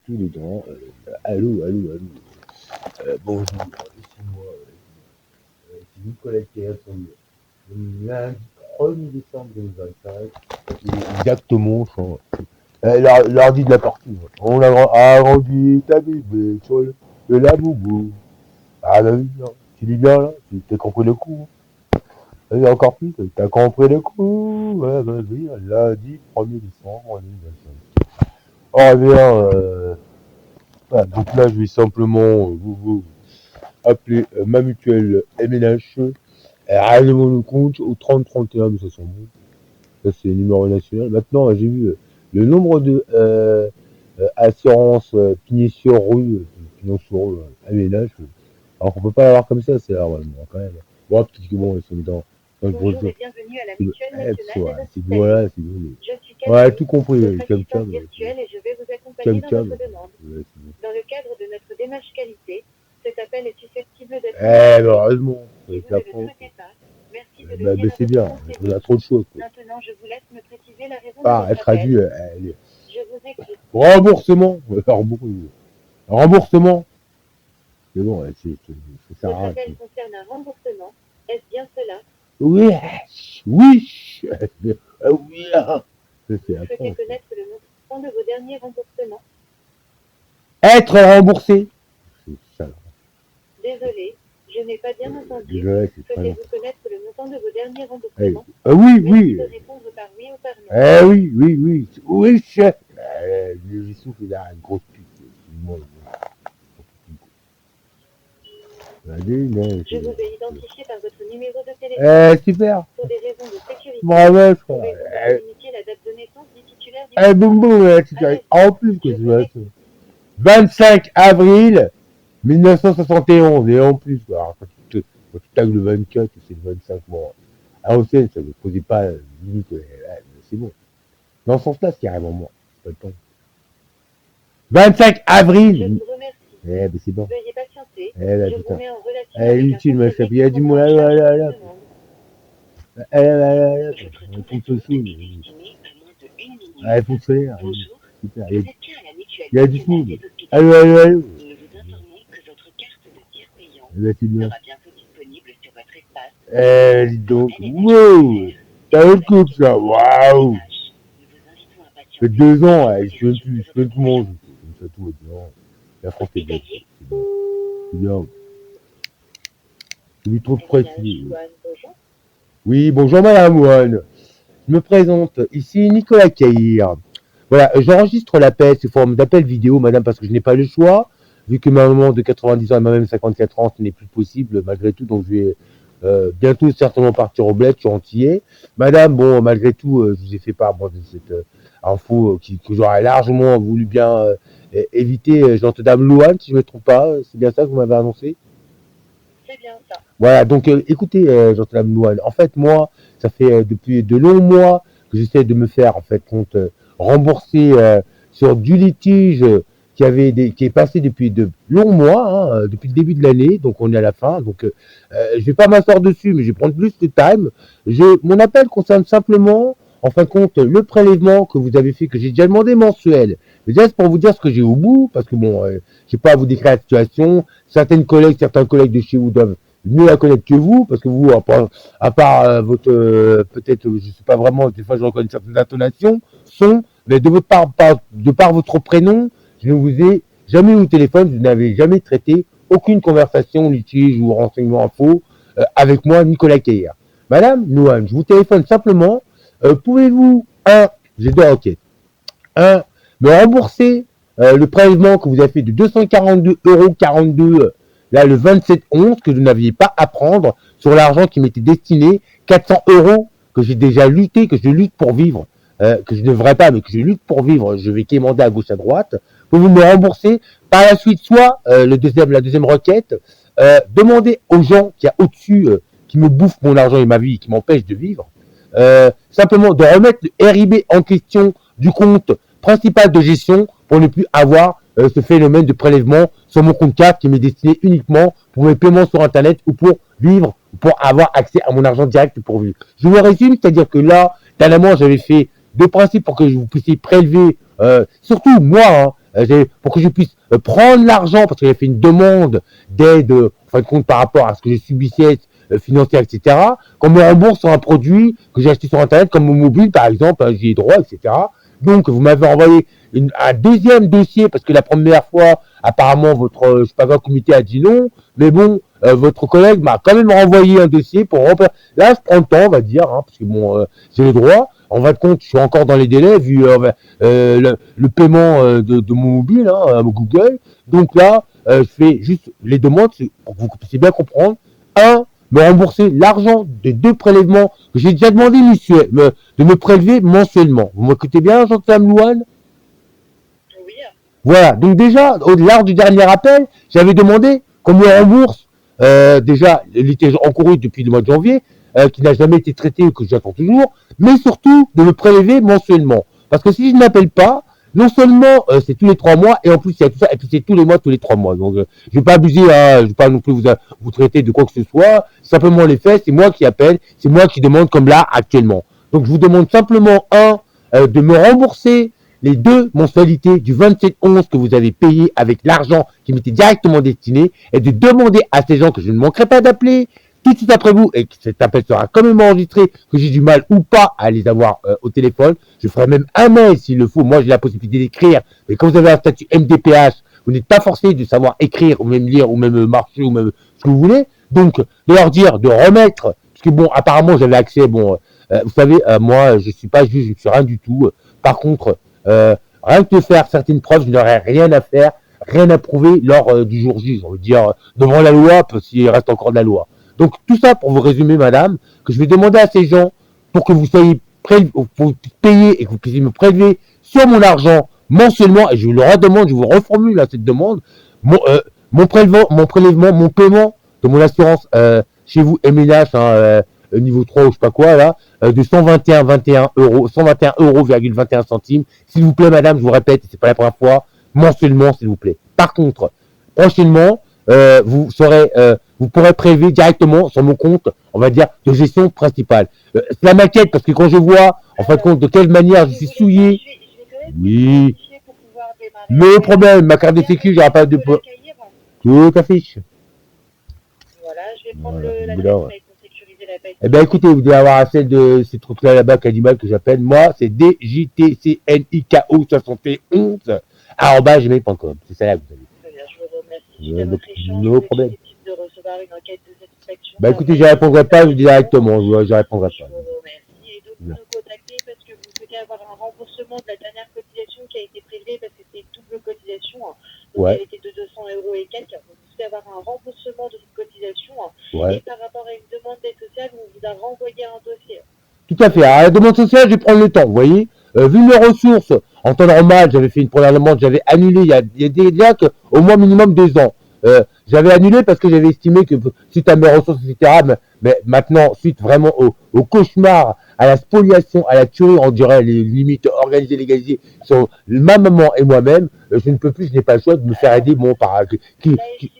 tous les grands. Allô, allô, allô. Bonjour, laissez-moi. C'est Nicolas Kéasson. Lundi 1er décembre 2025. Exactement, je crois. L'ordi de la partie. On a agrandi ta Bible sur le laboubou. Ah, bah oui, non. Tu dis bien, là. T'as compris le coup. Vas-y, encore plus. T'as compris le coup. Ouais, vas-y. Lundi 1er décembre 2025. Oh, bien, voilà, donc là, je vais simplement vous appeler ma mutuelle MNH. Règlement de compte au 3031, mais ça sent bon. Ça, c'est le numéro national. Maintenant, j'ai vu le nombre de assurances pigné sur rue, MNH. Alors qu'on peut pas l'avoir comme ça, c'est normalement, quand même. Bon, peut-être que bon, ils sont dans le gros. Bonjour et bienvenue à la Mutuelle Nationale des C'est Hospitaliers. voilà, c'est bon. Je suis Ouais, Camille, tout compris, votre comme ça. assistante virtuelle et je vais vous accompagner dans votre demande. Ouais, c'est bon. Dans le cadre de notre démarche qualité, cet appel est susceptible d'être Heureusement, si vous ne le souhaitez pas. Merci de le dire à c'est votre bien, conseiller. on a trop de choses. Maintenant, je vous laisse me préciser la raison de Ah, elle votre appel. traduit, Je vous écoute. remboursement. Remboursement. C'est bon, ça Votre arrête. appel concerne un remboursement. Est-ce bien cela? Oui, oui, oui, ah. Vous souhaitez connaître le montant de vos derniers remboursements? Être remboursé. C'est ça. Désolé, je n'ai pas bien entendu. Désolé, c'est très long. Souhaitez-vous connaître le montant de vos derniers remboursements? Oui, Merci oui. de répondre par oui ou par non. Oui, oui, oui. Oui, chef. J'ai souffle, il a une grosse pute. Je vous ai identifié par votre numéro de téléphone. Super. Pour des raisons de sécurité, Bravo, je crois. pouvez-vous communiquer la date de naissance du titulaire du Boum, boum, en plus, que je vois ça. 25 avril 1971, et en plus, alors, quand tu tagues le 24, c'est le 25, bon, à Océane, ça ne posait pas limite, c'est bon. Dans ce sens-là, c'est carrément moi, pas le temps. 25 Je avril. vous remercie. Ben c'est bon. Veuillez patienter. Là, Je putain. vous mets en relation avec un Utile, ma conseiller chape. Il y a du pour monde prendre en charge là. votre demande. On fonce dessus. Fonctionnaire. Bonjour, Super. vous êtes bien à la Mutuelle Il y a du Nationale smooth. des Hospitaliers. Allô. Nous vous informons que votre carte de tir payant C'est bien. sera bientôt disponible sur votre espace. Dis donc. Wow. T'as une coupe, ça. Waouh. Nous vous invitons à Ça fait patienter. 2 ans, je peux même plus manger. Comme ça, tout va bien. La France est belle. C'est bien. C'est trop de précis. Bonjour. Oui, bonjour Madame One. Je me présente. Ici Nicolas Caïr. Voilà, j'enregistre l'appel sous forme d'appel vidéo, madame, parce que je n'ai pas le choix. Vu que ma maman de 90 ans et ma-même 54 ans, ce n'est plus possible malgré tout. Donc je vais bientôt certainement partir au bled, je suis antillais. Madame, bon, malgré tout, je vous ai fait part de cette info que j'aurais largement voulu bien éviter. J'entends Dame Louane, si je ne me trompe pas. C'est bien ça que vous m'avez annoncé? C'est bien ça. Voilà, donc écoutez, Jean-Claude Noël, en fait, moi, ça fait depuis de longs mois que j'essaie de me faire, en fait, rembourser sur du litige qui est passé depuis de longs mois, hein, depuis le début de l'année, donc on est à la fin, donc je vais pas m'asseoir dessus, mais je vais prendre plus de time. Mon appel concerne simplement, en fin de compte, le prélèvement que vous avez fait, que j'ai déjà demandé mensuel. Mais déjà, c'est pour vous dire ce que j'ai au bout, parce que bon, je n'ai pas à vous décrire la situation. Certains collègues de chez vous doivent mieux la connaître que vous, parce que vous, à part votre, peut-être, je ne sais pas vraiment, des fois je reconnais certaines intonations, mais de votre part, de par votre prénom, je ne vous ai jamais eu au téléphone, je n'avais jamais traité aucune conversation, litige ou renseignement info avec moi, Nicolas Caïr. Madame Nouane, je vous téléphone simplement, pouvez-vous, j'ai 2 requêtes. Me rembourser le prélèvement que vous avez fait de 242,42 € là, le 27/11, que vous n'aviez pas à prendre sur l'argent qui m'était destiné, 400 € que j'ai déjà lutté, que je lutte pour vivre, que je ne devrais pas, mais que je lutte pour vivre, je vais quémander à gauche, à droite. Vous me rembourser par la suite, soit la deuxième requête, demander aux gens qui y a au-dessus, qui me bouffent mon argent et ma vie, qui m'empêchent de vivre, simplement de remettre le RIB en question du compte principal de gestion pour ne plus avoir ce phénomène de prélèvement sur mon compte carte qui m'est destiné uniquement pour mes paiements sur Internet ou pour vivre, pour avoir accès à mon argent direct pour vivre. Je vous résume, c'est-à-dire que là, dernièrement, j'avais fait 2 principes pour que vous puissiez prélever, surtout moi, pour que je puisse prendre l'argent, parce que j'ai fait une demande d'aide, en fin de compte, par rapport à ce que je subissais financière, etc., qu'on me rembourse sur un produit que j'ai acheté sur Internet, comme mon mobile, par exemple, hein, j'y ai droit, etc. Donc, vous m'avez envoyé un deuxième dossier, parce que la première fois, apparemment, votre, je sais pas quoi, comité a dit non, mais bon, votre collègue m'a quand même renvoyé un dossier pour remplir. Là, je prends le temps, on va dire, hein, parce que bon, j'ai le droit. En fin de compte, je suis encore dans les délais, vu le paiement de mon mobile, hein, Google. Donc là, je fais juste les demandes, pour que vous puissiez bien comprendre. Un, me rembourser l'argent des 2 prélèvements que j'ai déjà demandé de me prélever mensuellement. Vous m'écoutez bien, Jean-Claude Louane? Oui. Voilà, donc déjà, lors du dernier appel, j'avais demandé qu'on me rembourse déjà le litige encouru depuis le mois de janvier, qui n'a jamais été traité ou que j'attends toujours, mais surtout de me prélever mensuellement. Parce que si je n'appelle pas, non seulement c'est tous les 3 mois, et en plus il y a tout ça, et puis c'est tous les mois, tous les 3 mois. Donc je ne vais pas abuser, hein, je ne vais pas non plus vous traiter de quoi que ce soit, simplement les faits, c'est moi qui appelle, c'est moi qui demande comme là actuellement. Donc je vous demande simplement, de me rembourser les 2 mensualités du 27/11 que vous avez payé avec l'argent qui m'était directement destiné, et de demander à ces gens que je ne manquerai pas d'appeler tout de suite après vous, et que cet appel sera quand même enregistré, que j'ai du mal ou pas à les avoir au téléphone. Je ferai même un mail s'il le faut. Moi, j'ai la possibilité d'écrire, mais quand vous avez un statut MDPH, vous n'êtes pas forcé de savoir écrire, ou même lire, ou même marcher, ou même ce que vous voulez. Donc, de leur dire de remettre, parce que bon, apparemment, j'avais accès, bon, vous savez, moi, je suis pas juge, je suis rien du tout. Par contre, rien que de faire certaines preuves, je n'aurais rien à faire, rien à prouver lors du jour J, on veut dire, devant la loi, s'il reste encore de la loi. Donc tout ça pour vous résumer, madame, que je vais demander à ces gens pour que vous soyez payés et que vous puissiez me prélever sur mon argent mensuellement, et je vous le redemande, je vous reformule à cette demande, mon prélèvement, mon paiement de mon assurance chez vous, MNH, hein, niveau 3 ou je sais pas quoi, là, de 121 euros, 121 euros, 21 centimes. S'il vous plaît, madame, je vous répète, c'est pas la première fois, mensuellement, s'il vous plaît. Par contre, prochainement, vous pourrez prélever directement sur mon compte, on va dire, de gestion principale. C'est la maquette, parce que quand je vois, en fin de compte, de quelle manière je suis souillé, oui, le problème, ma carte de sécu, j'aurai pas de... Tout affiche. Voilà, je vais prendre Voilà, l'adresse voilà. mail pour sécuriser l'appel. Eh bien, écoutez, vous devez avoir celle de ces trucs-là là-bas, Cadimal, que j'appelle. Moi, c'est djtcniko71 @gmail.com. C'est ça là que vous avez. Très bien, je vous remercie Ouais, de votre échange. no Je suis problème. susceptible de recevoir une enquête de satisfaction. Bah écoutez, je répondrai pas, je vous dis directement. Je répondrai Je pas. vous remercie. Et donc, vous nous contactez parce que vous souhaitez avoir un remboursement de la dernière cotisation qui a été prélevée parce que c'était une double cotisation. Donc, Ouais. elle était de 200 euros et quelques. Donc, vous souhaitez avoir un remboursement de cette cotisation. Ouais. Et par rapport à une demande d'aide sociale, on vous a renvoyé un dossier. Tout à fait. À la demande sociale, je vais prendre le temps, vous voyez. Vu mes ressources, en temps normal, j'avais fait une première demande, j'avais annulé il y a déjà au moins minimum 2 ans. J'avais annulé parce que j'avais estimé que suite à mes ressources, etc., mais maintenant, suite vraiment au cauchemar, à la spoliation, à la tuerie, on dirait les limites organisées, légalisées, sur ma maman et moi-même, je ne peux plus, je n'ai pas le choix de me faire aider, bon, par...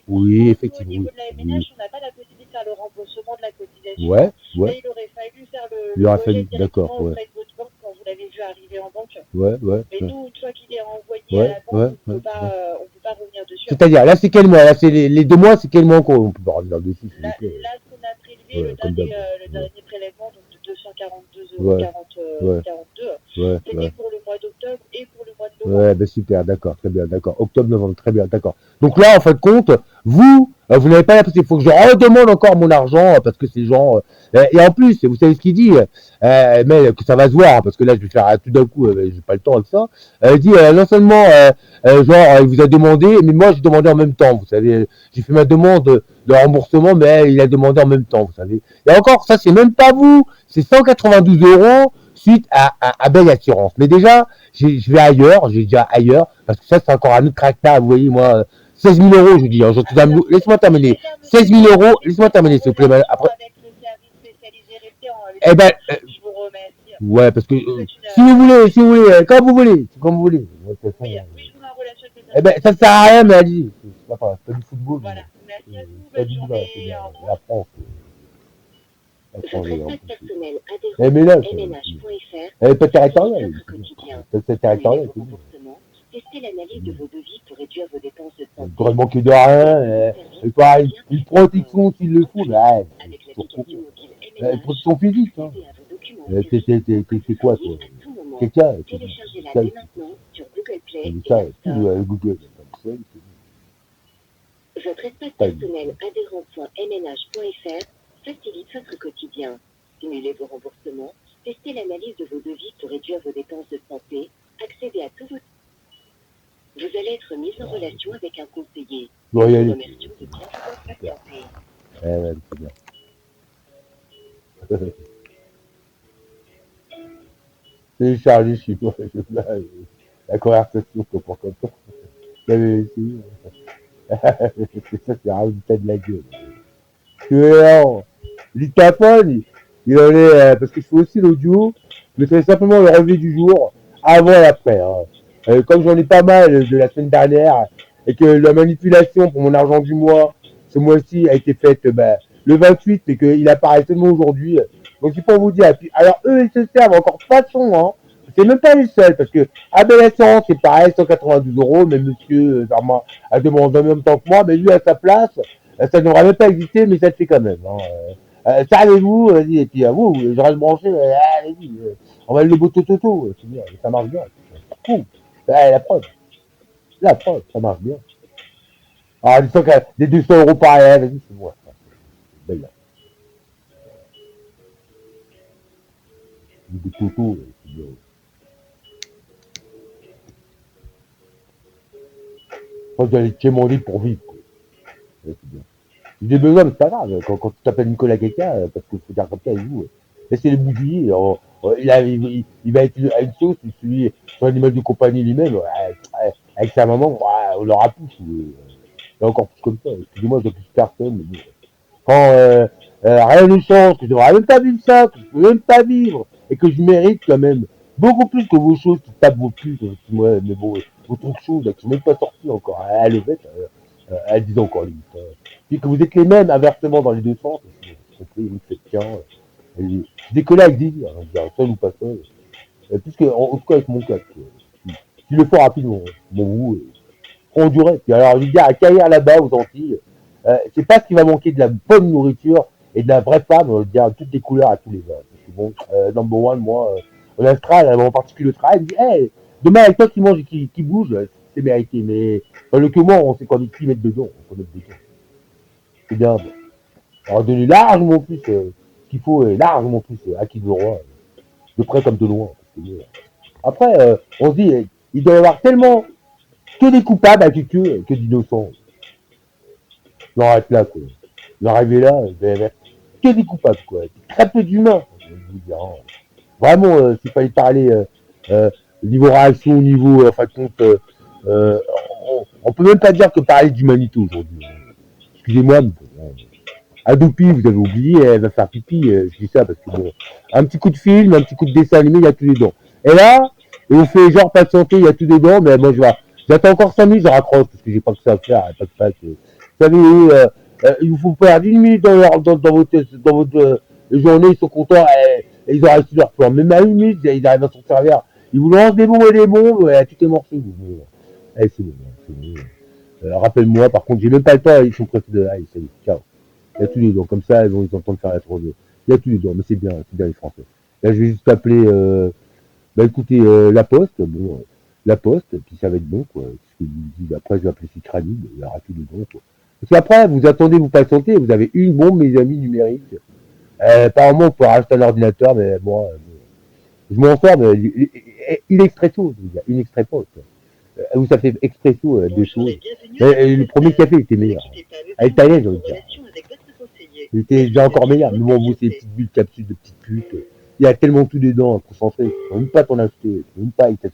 oui, effectivement. Au niveau de la MNH, Oui. on n'a pas la possibilité de faire le remboursement de la cotisation. Ouais, Là, ouais. il aurait fallu faire Il aurait le fallu, rejet d'accord, directement ouais. auprès de votre banque quand vous l'avez vu arriver en banque. Ouais, ouais. Mais Ouais. nous, une fois qu'il est renvoyé Ouais, à la banque, ouais, on ne ouais, peut pas revenir dessus. C'est-à-dire, là, c'est quel mois? Là, c'est les 2 mois, c'est quel mois encore? On peut pas revenir dessus, s'il Là, vous plaît. ce qu'on a prélevé, Ouais, le comme dernier, d'hab. le dernier prélèvement donc de 242,42 Ouais, euros, ouais. 42, Ouais, c'était ouais. pour le mois d'octobre et pour le mois de novembre. Ouais, ben super, d'accord, très bien, d'accord. Octobre, novembre, très bien, d'accord. Donc là, en fin de compte, vous n'avez pas la possibilité. Il faut que je redemande encore mon argent parce que ces gens. Et en plus, vous savez ce qu'il dit, mais que ça va se voir, parce que là, je vais faire tout d'un coup, j'ai pas le temps avec ça. Il dit non seulement, genre, il vous a demandé, mais moi, j'ai demandé en même temps, vous savez. J'ai fait ma demande de remboursement, mais il a demandé en même temps, vous savez. Et encore, ça, c'est même pas vous, c'est 192 euros suite à Belle Assurance. Mais déjà, je vais ailleurs, j'ai déjà ailleurs, parce que ça, c'est encore un autre tractat, vous voyez, moi, 16 000 euros, je dis, hein, laisse-moi terminer. 16 000 euros, laisse-moi terminer, s'il vous plaît. Après, Avec le service spécialisé référent, eh ben, je vous remercie. ouais, parce que si vous voulez, quand vous voulez, comme vous voulez. De toute façon, Oui, je vous mets en relation avec le eh ben, ça sert à rien, mais allez, c'est pas du football. Voilà, merci à vous, Pas bonne du journée, football, au revoir. la France. Votre espace personnel Eh, mais là, adhérent mnh.fr elle est pas territoriale. votre quotidien. C'est Un territorial. remboursement Testez l'analyse de vos devis pour réduire vos dépenses de On santé. devrait manquer de rien. Et pas une protection s'il le faut, mais Avec c'est l'application mobile une MNH, protection physique. Hein. accédez à vos documents et C'est quoi, toi? à tout moment. Quelqu'un? Téléchargez-la Ça, dès maintenant sur Google Play et ça, App tout Store. Google. Votre espace personnel adhérent.mnh.fr facilite votre quotidien. Simulez vos remboursements, testez l'analyse de vos devis pour réduire vos dépenses de santé, accédez à tous vos... Vous allez être mis en relation avec un conseiller. Nous vous Loyalité. remercions de bien vouloir patienter. Ouais, c'est bien. Télécharger chez moi, la conversation qu'on prend comme ça. J'avais essayé. C'est ça, c'est un résultat de la gueule. Non, le dictaphone, il en est, parce que je fais aussi l'audio, je fais simplement le relevé du jour, avant et après. Hein. Comme j'en ai pas mal de la semaine dernière, et que la manipulation pour mon argent du mois, ce mois-ci, a été faite le 28, mais qu'il apparaît seulement aujourd'hui. Donc c'est pour vous dire. Et puis, alors eux, ils se servent encore de façon, hein. C'est même pas les seuls, parce que Abel Assurance, c'est pareil, 192 €, mais monsieur Zarma a demandé en même temps que moi, mais lui à sa place, ça ne devrait même pas exister, mais ça le fait quand même. Hein. Servez-vous, vas-y, et puis à vous, je reste branché, allez-y, on va le beau toto, c'est bien, ça marche bien. Cool. La preuve, ça marche bien. Alors, des 200 € par an, vas-y, c'est moi. C'est belle. Des toto, c'est bien. Moi, j'allais quémander pour vivre, quoi. Ouais, c'est bien. J'ai des besoins, mais c'est pas grave. Quand tu t'appelles Nicolas Quelqu'un, parce qu'il faut dire comme ça avec vous, laissez les bougies. Il va être à une sauce, celui, son animal de compagnie lui-même, avec sa maman, on l'aura pousse. Et encore plus comme ça. Excusez-moi, je ne plus personne. Mais bon. Quand rien ne change, que je ne devrais même pas vivre ça, que je ne peux même pas vivre, et que je mérite quand même beaucoup plus que vos choses qui tapent vos culs. Ouais, mais bon, vos trucs chauds, là, qui sont même pas sortis encore. À Levette, elles disent encore limite. Puis que vous êtes les mêmes inversement dans les deux sens. Je compris, vous faites tiens. Je décolle avec délire, hein, seul ou pas seul. Puisque, en tout cas, avec mon cas, si le fais rapidement, bon, vous, Hondurais. Puis alors, je dis à carrière là-bas, aux Antilles, c'est pas ce qui va manquer de la bonne nourriture et de la vraie femme, dire toutes les couleurs à tous les âges. Parce que bon, number one, moi, en Australie, en particulier le travail, il me dit, hey, demain avec toi qui mange et qui bouge, c'est mérité. Mais dans le comment, on sait quoi mettre dedans. On peut mettre dedans. C'est bien. Bon. Alors, donner largement plus qu'il faut, largement plus à qui de roi, de près comme de loin. Parce que, après, on se dit, il doit y avoir tellement que des coupables à que d'innocents. On arrête là, quoi. On arrivé là, que des coupables, quoi. Très peu d'humains. Je vous dire, hein. Vraiment, s'il fallait parler niveau réaction, niveau, en fin de compte, on peut même pas dire que parler d'humanité aujourd'hui. Excusez-moi, mais Adopi, vous avez oublié, elle va faire pipi, je dis ça parce que bon, un petit coup de film, un petit coup de dessin animé, il y a tous dedans. Et là, on fait genre patienter, il y a tout dedans, mais moi j'attends encore 5 minutes, je raccroche parce que j'ai pas que ça à faire, pas de passe. Vous savez, il vous faut perdre 1 minute dans votre journée, ils sont contents, et ils ont réussi leur plan. Même à 1 minute, ils arrivent à s'en servir. Ils vous lancent des bombes et des bombes, tout est morceau. Allez, c'est bon, c'est bon. Rappelle-moi, par contre, j'ai même pas le temps, ils sont pressés de. Allez, salut, ciao. Il y a tous les dents, comme ça, ils entendent faire la 3D. Il y a tous les dents, mais c'est bien les Français. Là, je vais juste appeler, écoutez, la Poste, bon, la Poste, puis ça va être bon, quoi. Parce que je dis, après, je vais appeler Citranide, il y aura tous les dents, quoi. Parce qu'après, vous attendez, vous patientez, vous avez une bombe, mes amis, numérique. Apparemment, on peut racheter un ordinateur, mais moi, je m'en sors, mais une expresso, je veux dire, une expresso, quoi. Vous ça fait expresso, deux choses. Le premier café était meilleur. À l'italien, j'ai envie de dire. Il était déjà encore meilleur. Mais bon, vous, c'est des petites bulles, capsules de petites putes. Il y a tellement tout dedans, concentré. Tu ne peux même pas t'en acheter. Tu ne peux même pas, etc.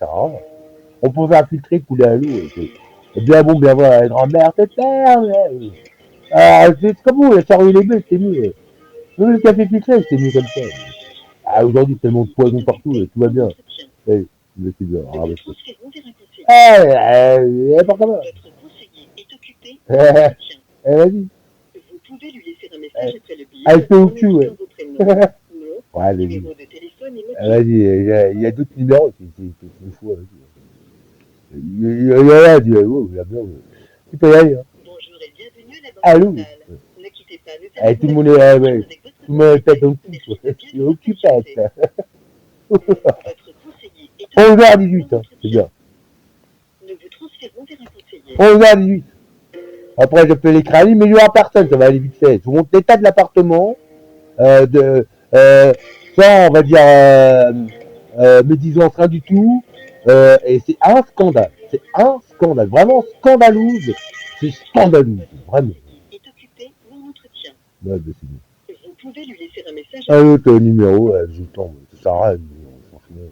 On peut faire filtrer, couler à l'eau. Et bien bon, bien voilà, grand-mère, c'est terre. C'est comme vous, la charrue les bœufs, c'est mieux. Même le café filtré, c'est mieux comme ça. Aujourd'hui, tellement de poison partout, tout va bien. Mais c'est bien. N'importe comment. Vas-y. Vous pouvez lui laisser un message après le bip. Elle fait au cul, ouais. Ouais, numéro de téléphone et vas-y, il y a d'autres numéros, c'est fou, vas-y. Il y a dit, oh, il a bien. Tu peux y aller. Hein. Bonjour et bienvenue à la banque Allô. postale. Ne quittez pas, nous Eh, tout le allons monde vous est, accueillir ouais, avec votre tout le monde est tête dans le cou. Merci Quoi. de bien Il est vouloir occupé. patienter. Ça. Votre conseiller est 11h18, hein, c'est bien. Nous vous transférons vers un conseiller. 11h18. Après, je peux l'écraser, mais il n'y aura personne, ça va aller vite fait. Je vous montre l'état de l'appartement, sans, on va dire, médisance, rien du tout. Et c'est un scandale. C'est un scandale. Vraiment scandaleux. C'est scandaleux. Vraiment. Est occupé ou en entretien. Ouais, bah, c'est bien. Vous pouvez lui laisser un message. Un autre numéro, j'ai le temps, ça sert à rien. Franchement.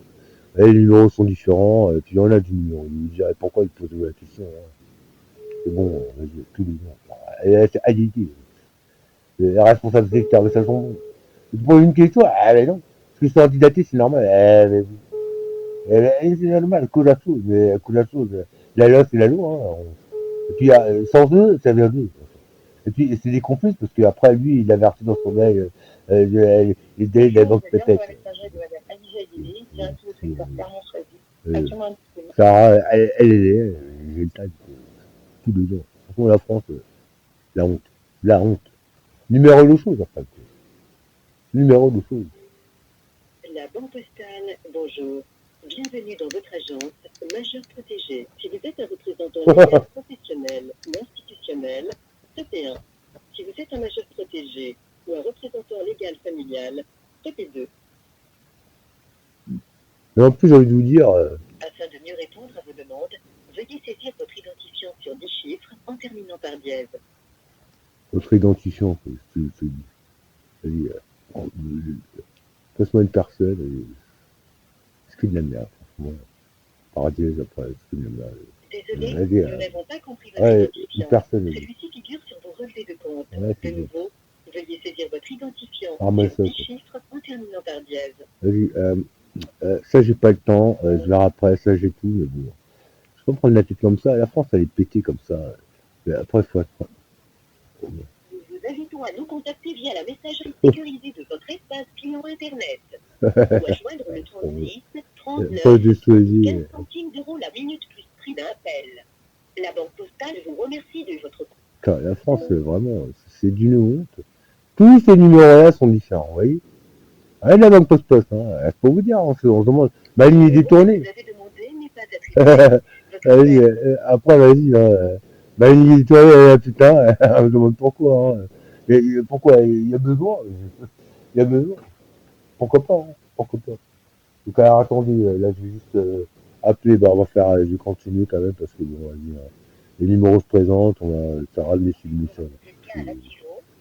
Et les numéros sont différents, puis il y en a du numéro. Il me dirait pourquoi il pose la question. Hein. C'est bon, vas-y, tous les jours. C'est addictif. Les responsables secteurs, mais ça sont bons. Tu poses une question, ah mais non. Parce qu'ils sont antidatés, c'est normal. Mais c'est normal, coup la chose. Mais coup la chose. La loi, c'est la loi. Hein. Et puis, sans eux, ça vient d'eux. Et puis, c'est des complices, parce qu'après, lui, il avertit dans son mail les délais de la banque peut-être. Sarah, elle est, j'ai le tas tous les jours. Franchement, la France, la honte. La honte. Numéro de choses, après. Numéro de choses. La banque postale, bonjour. Bienvenue dans votre agence majeure protégée. Si vous êtes un représentant légal professionnel ou institutionnel, tapez 1. Si vous êtes un majeur protégé ou un représentant légal familial, tapez 2. Mais en plus, j'ai envie de vous dire... Afin de mieux répondre à vos demandes, veuillez saisir votre identifiant sur 10 chiffres en terminant par dièse. Votre identifiant, c'est dit. Passe-moi une personne, c'est que de la merde, franchement. Par dièse, après, c'est que de la merde. Désolé, nous n'avons pas compris votre identifiant. Une personne. Celui-ci figure sur vos relevés de compte. Ouais, De nouveau, veuillez saisir votre identifiant sur 10 chiffres en terminant par dièse. Vas-y, ça j'ai pas le temps, je verrai après, ça j'ai tout, mais bon. Je peux prendre la tête comme ça, la France elle est pétée comme ça. Mais après, il faut être... Nous vous invitons à nous contacter via la messagerie sécurisée de votre espace client Internet. Ou à joindre le 36 39 15 centimes d'euros la minute plus prix d'un appel. La banque postale vous remercie de votre... La France, vraiment, c'est d'une honte. Tous ces numéros-là sont différents, vous voyez. Ah, la banque post-post, hein. Je peux vous dire, on se demande. Ma ligne est détournée. Vous avez demandé n'est pas attribuée. Vas-y, après, vas-y, ma ligne est détournée, putain, on me demande pourquoi. Hein. Et pourquoi il y a besoin. Il y a besoin. Pourquoi pas, hein. Pourquoi pas. Donc, alors, attendez, là, je vais juste appeler, bah, on va faire, je vais continuer quand même, parce que bon, vas-y, les numéros se présentent, on va faire ramener sur l'émission.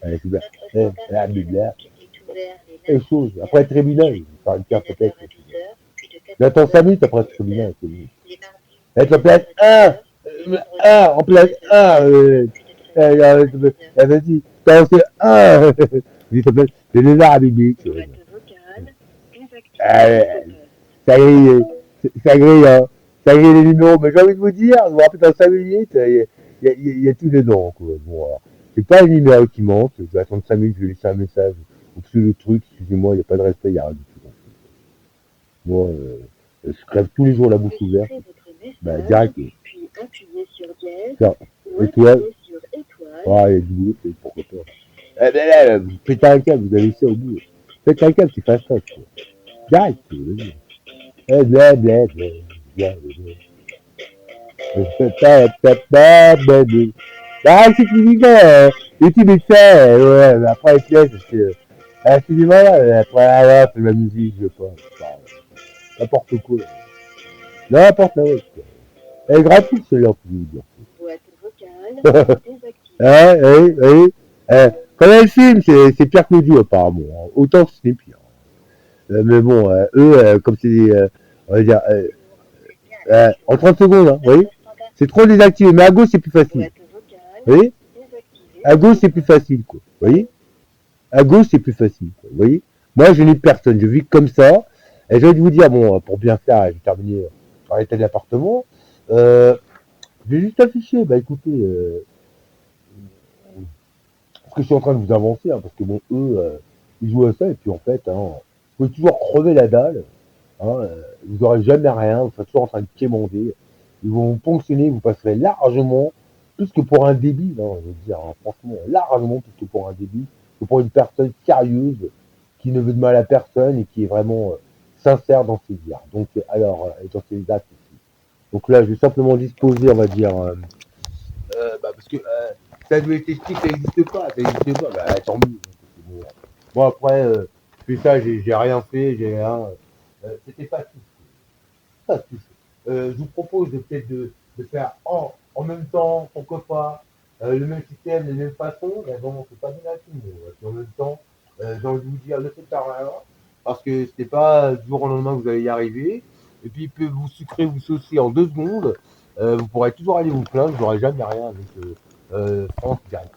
Allez, c'est bien. La Bible. Quelque chose. Après le tribunal, par une carte peut-être. J'attends 5 minutes après le tribunal. Être en place 1, en place 1. Vas-y, t'as fait 1. Il s'appelle le lézard biblique. Ça grille, hein. Ça grille les numéros. Mais j'ai envie de vous dire, je vous rappelle dans 5 minutes, il y a tout dedans. Quoi. Bon, c'est pas le numéro qui manque. Je vais attendre 5 minutes, je vais laisser un message. Ou le truc, excusez-moi, il n'y a pas de respect, il n'y a rien du tout. Moi, je crève tous les jours la bouche ouverte. Bah, direct. Puis appuyez sur dièse. Étoile. Ah, il y a du boulot, pourquoi pas. Eh ben là, pétez un câble, vous avez ça au bout. Faites un câble, c'est pas ça. Direct, vas-y. Eh, blablabla. Ah, c'est plus YouTube est fait, ouais, mais après, les pièces, c'est du mal, après, ouais, c'est de la musique, je veux pas. N'importe quoi. N'importe quoi. Elle est gratuite, celui-là, pour vous dire. Boîte vocale, Oui. Quand elle filme, c'est pire que nous, apparemment. Autant que ce n'est pire. Mais bon, eux, comme c'est on va dire, en 30 secondes, hein, vous voyez. C'est trop désactivé, mais à gauche, c'est plus facile. Vous voyez. À gauche, c'est plus facile, quoi. Vous voyez. À gauche, c'est plus facile, quoi. Vous voyez. Moi, je n'ai personne. Je vis comme ça. Et j'ai envie de vous dire, bon, pour bien faire, je vais terminer par l'état de l'appartement. Je vais juste afficher, bah écoutez, ce que je suis en train de vous avancer, hein, parce que bon, eux, ils jouent à ça, et puis en fait, hein, vous pouvez toujours crever la dalle, hein, vous n'aurez jamais rien, vous êtes toujours en train de quémander. Ils vont vous ponctionner, vous passerez largement, plus que pour un débile, hein, je veux dire, hein, franchement, largement plus que pour un débile, que pour une personne sérieuse, qui ne veut de mal à personne et qui est vraiment sincère dans ses dires. Donc, et dans ses actes aussi. Donc là, je vais simplement disposer, on va dire, parce que ça doit être écrit, ça n'existe pas, tant mieux. Bon, bon, après, je fais ça, j'ai rien fait, j'ai rien. C'était pas tout. Pas tout. Je vous propose peut-être de faire en même temps, pourquoi pas, le même système, les mêmes façons, mais bon, c'est pas bien à tout le monde. Et puis en même temps, j'ai envie de vous dire, ne faites pas rien, parce que c'est pas du jour au lendemain que vous allez y arriver. Et puis il peut vous sucrer, vous saucer en 2 secondes. Vous pourrez toujours aller vous plaindre, vous n'aurez jamais rien avec France Direct.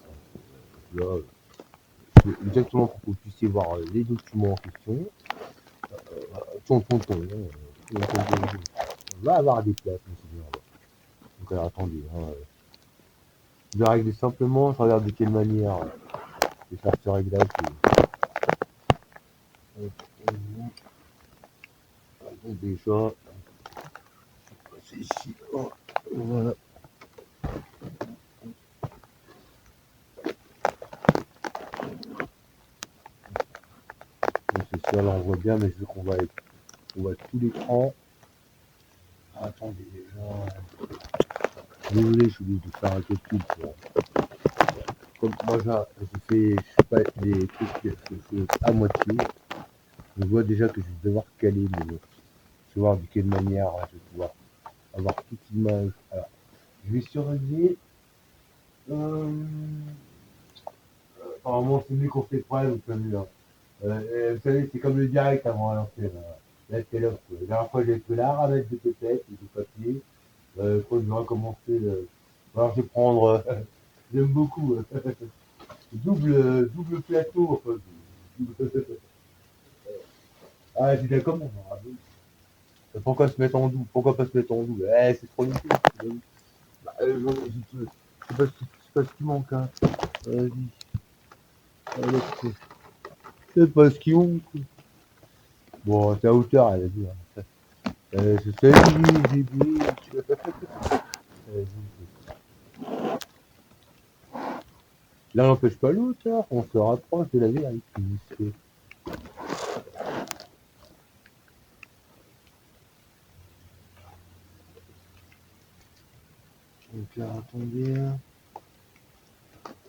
Là, c'est exactement pour que vous puissiez voir les documents en question. Tonton, on va avoir des places, mais c'est bien. Donc alors, attendez, hein, je vais régler simplement, je regarde de quelle manière je vais faire ce réglage. Donc déjà, c'est ici. Oh, voilà. Donc c'est ça, là on voit bien, mais je veux qu'on voit tout l'écran. Attendez déjà. Désolé, je suis obligé de faire un calcul. Comme moi j'ai fait, je sais pas, des trucs à moitié. Je vois déjà que je vais devoir caler, mais je vais voir de quelle manière je vais pouvoir avoir toute l'image. Alors, je vais surveiller. Apparemment, c'est mieux qu'on fait près, donc c'est mieux. Hein. Vous savez, c'est comme le direct avant à l'ancienne. Là, c'est là. La dernière fois, j'ai fait la ramette de pépettes et de papier. Je crois que je vais recommencer. Alors, je vais prendre. J'aime beaucoup. Double plateau. Enfin, ah, j'ai d'accord. Pourquoi se mettre en double? Pourquoi pas se mettre en double? C'est trop limité. Bah, c'est pas ce qui manque. Hein. Vas-y. C'est pas ce qui manque. Bon, c'est à hauteur, elle a dit. Hein. C'est ça, j'ai dit. L'un n'empêche pas l'autre, hein. On se rapproche de la vérité. Donc là, attendez.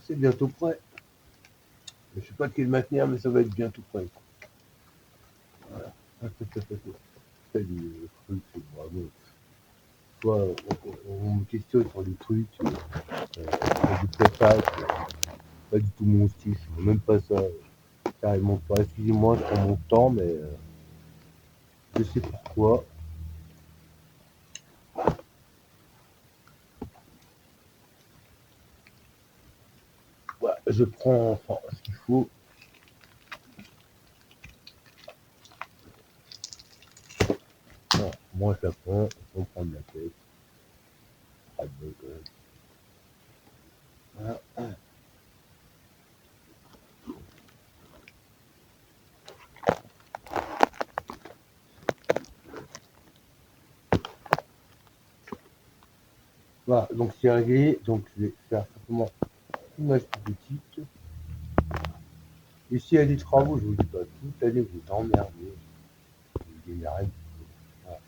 C'est bientôt prêt. Je sais pas de quelle manière, mais ça va être bientôt prêt. Voilà. C'est du truc, c'est bravo. Soit on me questionne sur des trucs, du pressage, pas du tout mon style, je même pas ça. Carrément pas. Excusez-moi, je prends mon temps, mais je sais pourquoi. Voilà, je prends enfin ce qu'il faut. Non, moi je la prends, on prend de la tête. Pas de bol, quand même. Voilà. Voilà, donc c'est réglé. Donc je vais faire simplement une image plus petite. Et s'il y a des travaux, je vous dis pas toute l'année, vous êtes emmerdés. Vous démerdez. Voilà,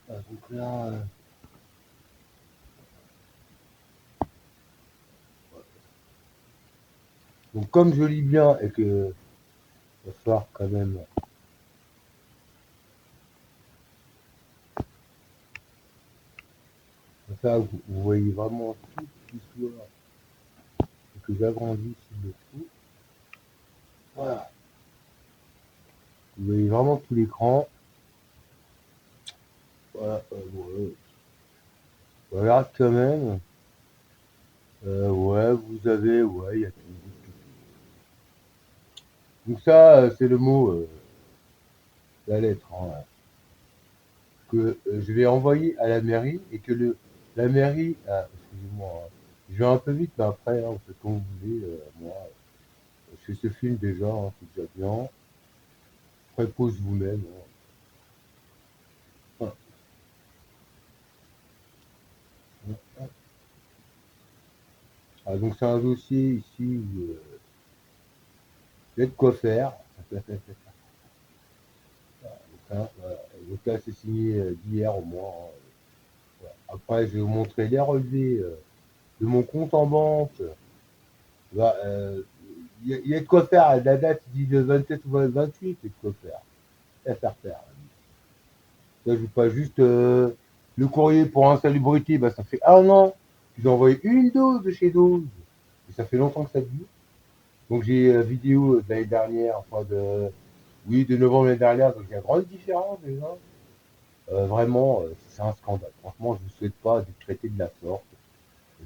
voilà, donc là, donc comme je lis bien et que il va falloir quand même. Ça, vous voyez vraiment toute l'histoire et que j'agrandisse le tout. Voilà. Vous voyez vraiment tout l'écran. Voilà, voilà quand même. Ouais, vous avez, ouais, il y a tout. Donc ça, c'est le mot, la lettre, hein, que je vais envoyer à la mairie et que la mairie, excusez-moi, hein, je vais un peu vite, mais après, hein, vous faites comme vous voulez. Moi, je fais ce film déjà, hein, c'est déjà bien. Prépose vous-même. Hein. Voilà. Ah, donc c'est un dossier ici où il y a de quoi faire. Hein, voilà. Donc là, c'est signé d'hier au moins. Hein. Voilà. Après, je vais vous montrer les relevés de mon compte en banque. Bah, il y a de quoi faire. La date, il dit le 27 ou le 28, il y a de quoi faire. Il y a à faire faire. Là, je veux pas juste le courrier pour insalubrité, bah, ça fait un an. J'ai envoyé une dose de chez Dose. Et ça fait longtemps que ça dure. Donc j'ai vidéo de l'année dernière, enfin oui, de novembre l'année dernière, donc il y a une grande différence déjà. Vraiment, c'est un scandale. Franchement, je ne souhaite pas d'être traité de la sorte,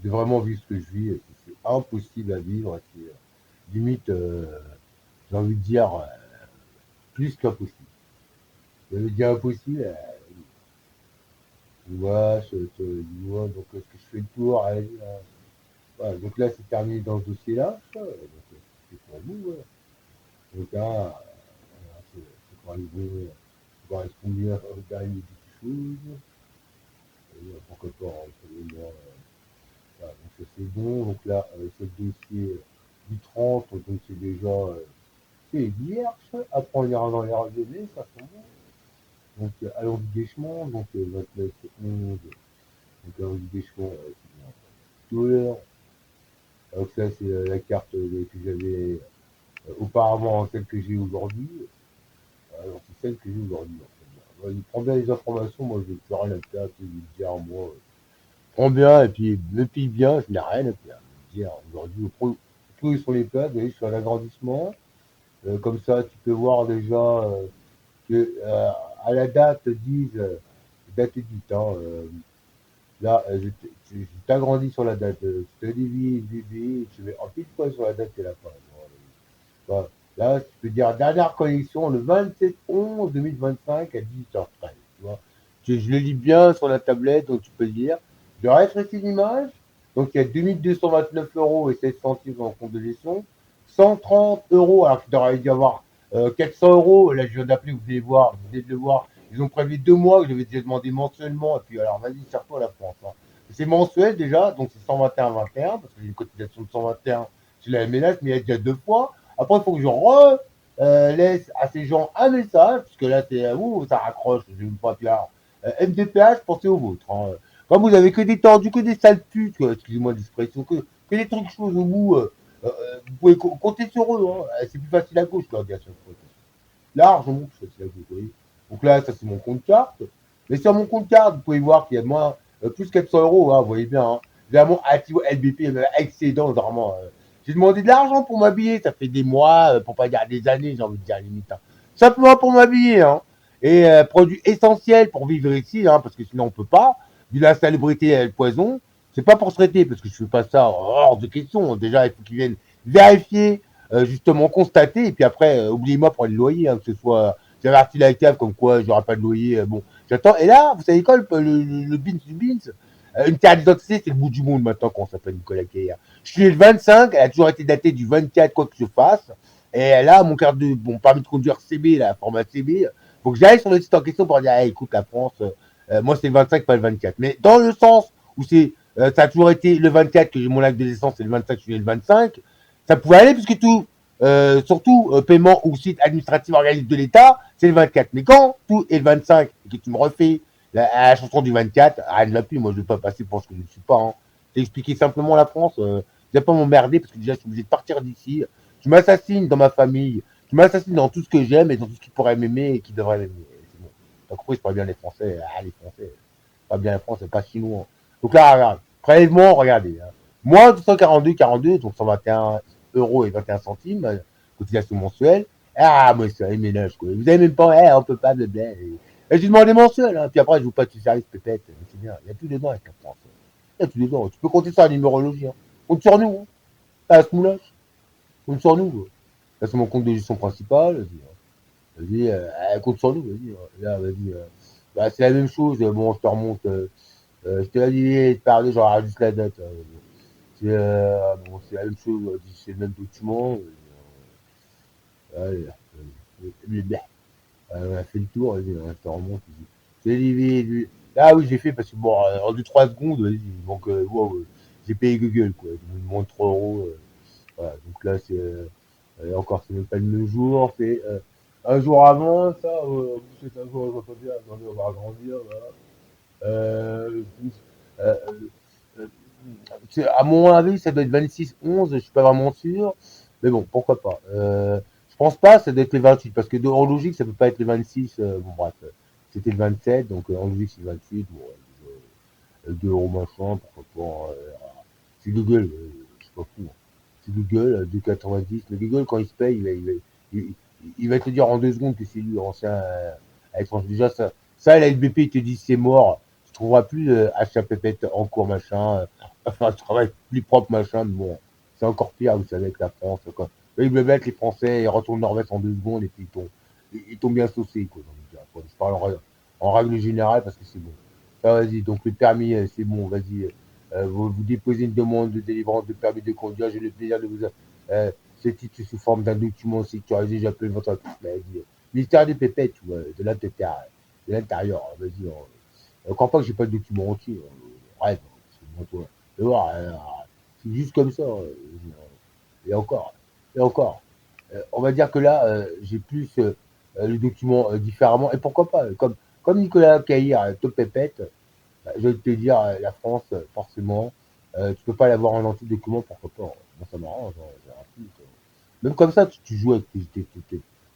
de vraiment vivre ce que je vis. C'est impossible à vivre. C'est limite, j'ai envie de dire, plus qu'impossible. J'ai envie de dire impossible. Voilà, voilà, donc est-ce que je fais le tour? Allez, voilà, donc là, c'est terminé dans ce dossier-là. Donc, c'est pour vous. Voilà. Donc là, c'est pour arriver, correspond bien au dernier quelque chose. Pourquoi pas rentrer moi. Voilà, donc ça c'est bon. Donc là, c'est le dossier du 30, donc c'est déjà c'est vierge. Après on ira dans les RGB, ça sent bon. Donc allons du Guéchemont, donc 29, 11. Donc allons du Guéchemont, c'est tout à l'heure. Donc ça c'est la carte que j'avais auparavant, celle que j'ai aujourd'hui. Alors c'est celle que j'ai aujourd'hui. En fait. Il prend bien les informations, moi je n'ai plus rien à faire, je vais dire moi. Prends bien et puis me pille bien, je n'ai rien à faire. Dire aujourd'hui, tout est sur les places, vous voyez, sur l'agrandissement. Comme ça, tu peux voir déjà que à la date disent date et dite. Hein, là, je t'agrandis sur la date. Je te divise, je vais en pile poil sur la date et la fin. Voilà. Là, tu peux dire dernière connexion le 27/11/2025 à 18h13. Tu vois. Je le lis bien sur la tablette, donc tu peux le lire. Je rétrécis l'image. Donc il y a 2229 € et 16 centimes dans le compte de gestion. 130 €, alors qu'il devrait y avoir 400 €. Là, je viens d'appeler, vous allez voir, vous allez le voir. Ils ont prévu 2 mois que je vais déjà demander mensuellement. Et puis, alors, vas-y, serre-toi à la France. Hein. C'est mensuel déjà, donc c'est 121,21, parce que j'ai une cotisation de 121 sur la MNH, mais il y a déjà 2 fois. Après, il faut que je laisse à ces gens un message, parce que là, c'est ouh, ça raccroche, j'ai même pas là. MDPH, pensez au vôtre. Hein. Comme vous avez que des tordus, que des sales putes, excusez-moi l'expression, que des trucs choses au bout, vous pouvez compter sur eux. Hein. C'est plus facile à gauche, leur dire chaque fois. Largement plus facile à gauche, vous voyez. Donc là, ça c'est mon compte carte. Mais sur mon compte carte, vous pouvez voir qu'il y a moins, plus 400 €, hein, vous voyez bien. Hein. Vraiment, actif LBP, excédent, vraiment. J'ai demandé de l'argent pour m'habiller, ça fait des mois, pour pas dire des années, j'ai envie de dire limite. Hein. Simplement pour m'habiller. Hein. Et produit essentiel pour vivre ici, hein, parce que sinon on peut pas. Vu la salubrité et le poison, c'est pas pour se traiter, parce que je fais pas ça hors de question. Déjà, il faut qu'ils viennent vérifier, justement constater, et puis après, oubliez-moi pour le loyer, hein, que ce soit. J'avais averti la CAF comme quoi j'aurai pas de loyer. Bon, j'attends. Et là, vous savez quoi, le Beans du Beans, une carte d'identité, c'est le bout du monde maintenant qu'on s'appelle Nicolas Keir. Je suis né le 25, elle a toujours été datée du 24, quoi que je fasse. Et là, mon permis de conduire CB, la format CB, faut que j'aille sur le site en question pour dire, hey, écoute, la France, moi c'est le 25, pas le 24. Mais dans le sens où ça a toujours été le 24 que j'ai mon acte de naissance, c'est le 25, je suis né le 25, ça pouvait aller puisque tout, surtout paiement ou site administratif organisme de l'État, c'est le 24. Mais quand tout est le 25 et que tu me refais la chanson du 24, elle ne va plus, moi je ne vais pas passer pour ce que je ne suis pas. Hein. J'ai expliqué simplement la France, je ne vais pas m'emmerder parce que déjà je suis obligé de partir d'ici. Tu m'assassines dans ma famille, tu m'assassines dans tout ce que j'aime et dans tout ce qui pourrait m'aimer et qui devrait m'aimer. C'est bon. T'as compris, c'est pas bien les Français. Ah, les Français, pas bien les Français, c'est pas chinois. Donc là, regarde, prélèvement, regardez. Hein. Moins 242,42, donc 121 € et 21 centimes, cotisation mensuelle. Ah, moi, c'est un ménage, quoi. Vous avez même pas, on peut pas, blablabla. Et j'ai demandé mensuel, hein. Puis après, je vous passe du service, peut-être. C'est bien. Il y a tout dedans avec la France. Il y a tout dedans. Tu peux compter ça en numérologie. Hein. Compte sur nous. Hein. À ce moulage. Compte sur nous. Là, c'est mon compte de gestion principal. Vas-y, compte sur nous. Vas-y. Là, vas-y. Bah, c'est la même chose. Bon, je te remonte. Je te l'ai dit de parler, j'aurai juste la date. Bon, c'est la même chose. C'est le même document. Allez, on a fait le tour, vas-y, on te remonte. C'est Olivier. Ah oui, j'ai fait parce que bon, en 2-3 secondes, vas-y. Donc, wow, j'ai payé Google, quoi. Ils me demandent 3 €. Voilà, donc là, encore, c'est même pas le même jour, c'est un jour avant, ça, c'est un jour, je vais pas dire, attendez, on va agrandir, voilà. Euh, euh, euh, à mon avis, ça doit être 26-11, je suis pas vraiment sûr, mais bon, pourquoi pas. Je pense pas, ça doit être le 28, parce que en logique, ça peut pas être le 26, bon bref, c'était le 27, donc en logique, c'est le 28, bon, 2 € machin, pourquoi pas. C'est Google, je suis pas fou. Hein. C'est Google, 2,90. Mais Google, quand il se paye, il, il va te dire en 2 secondes que c'est lui, ancien étranger. Déjà, ça, la LBP, il te dit c'est mort. Tu trouveras plus achat pépette en cours, machin. Enfin, tu travailles plus propre, machin. Mais bon, c'est encore pire, vous savez, avec la France. Quoi. Là, ils me mettent les Français, ils retournent leur veste en 2 secondes et puis ils tombent bien saucés. Quoi, je parle en règle générale parce que c'est bon. Ah, vas-y, donc le permis, c'est bon, vas-y. Vous déposez une demande de délivrance de permis de conduire. J'ai le plaisir de vous. Ce titre sous forme d'un document sécurisé. J'appelle votre. Vas-y. Ministère des pépettes, tu vois, de l'intérieur. De l'intérieur. Vas-y. On ne croit pas que j'ai pas de document entier. Rêve. C'est bon, toi. Tu vois, c'est juste comme ça. Et encore. Et encore. On va dire que là, j'ai plus le document différemment. Et pourquoi pas comme Nicolas Caïr, Top Pépette. Bah, je vais te dire, la France, forcément, tu peux pas l'avoir en anti-document, pourquoi pas. Moi, ça m'arrange, hein, j'ai rien plus, quoi. Même comme ça, tu joues avec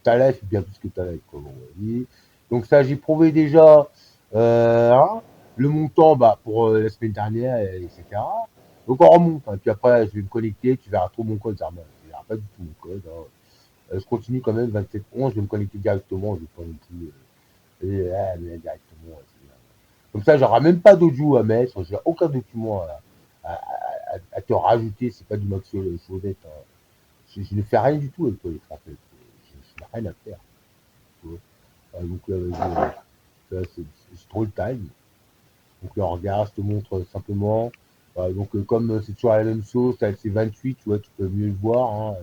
ta life bien plus que ta life, comme on dit. Donc ça, j'ai prouvé déjà hein, le montant bah, pour la semaine dernière, etc. Donc on remonte. Hein. Puis après, je vais me connecter, tu verras trop mon code, Zarma. Tu verras pas du tout mon code. Hein. Je continue quand même, 27-11, je vais me connecter directement, je vais pas non plus mais directement. Comme ça, j'aurai même pas d'audio à mettre, j'ai aucun document à te rajouter, c'est pas du Maxo Chaudette. Hein. Je ne fais rien du tout avec toi, les Français. Je n'ai rien à faire. Tu vois. Donc là, c'est trop le time. Donc là, regarde, je te montre simplement. Donc comme c'est toujours la même chose, c'est 28, tu vois, tu peux mieux le voir. Hein,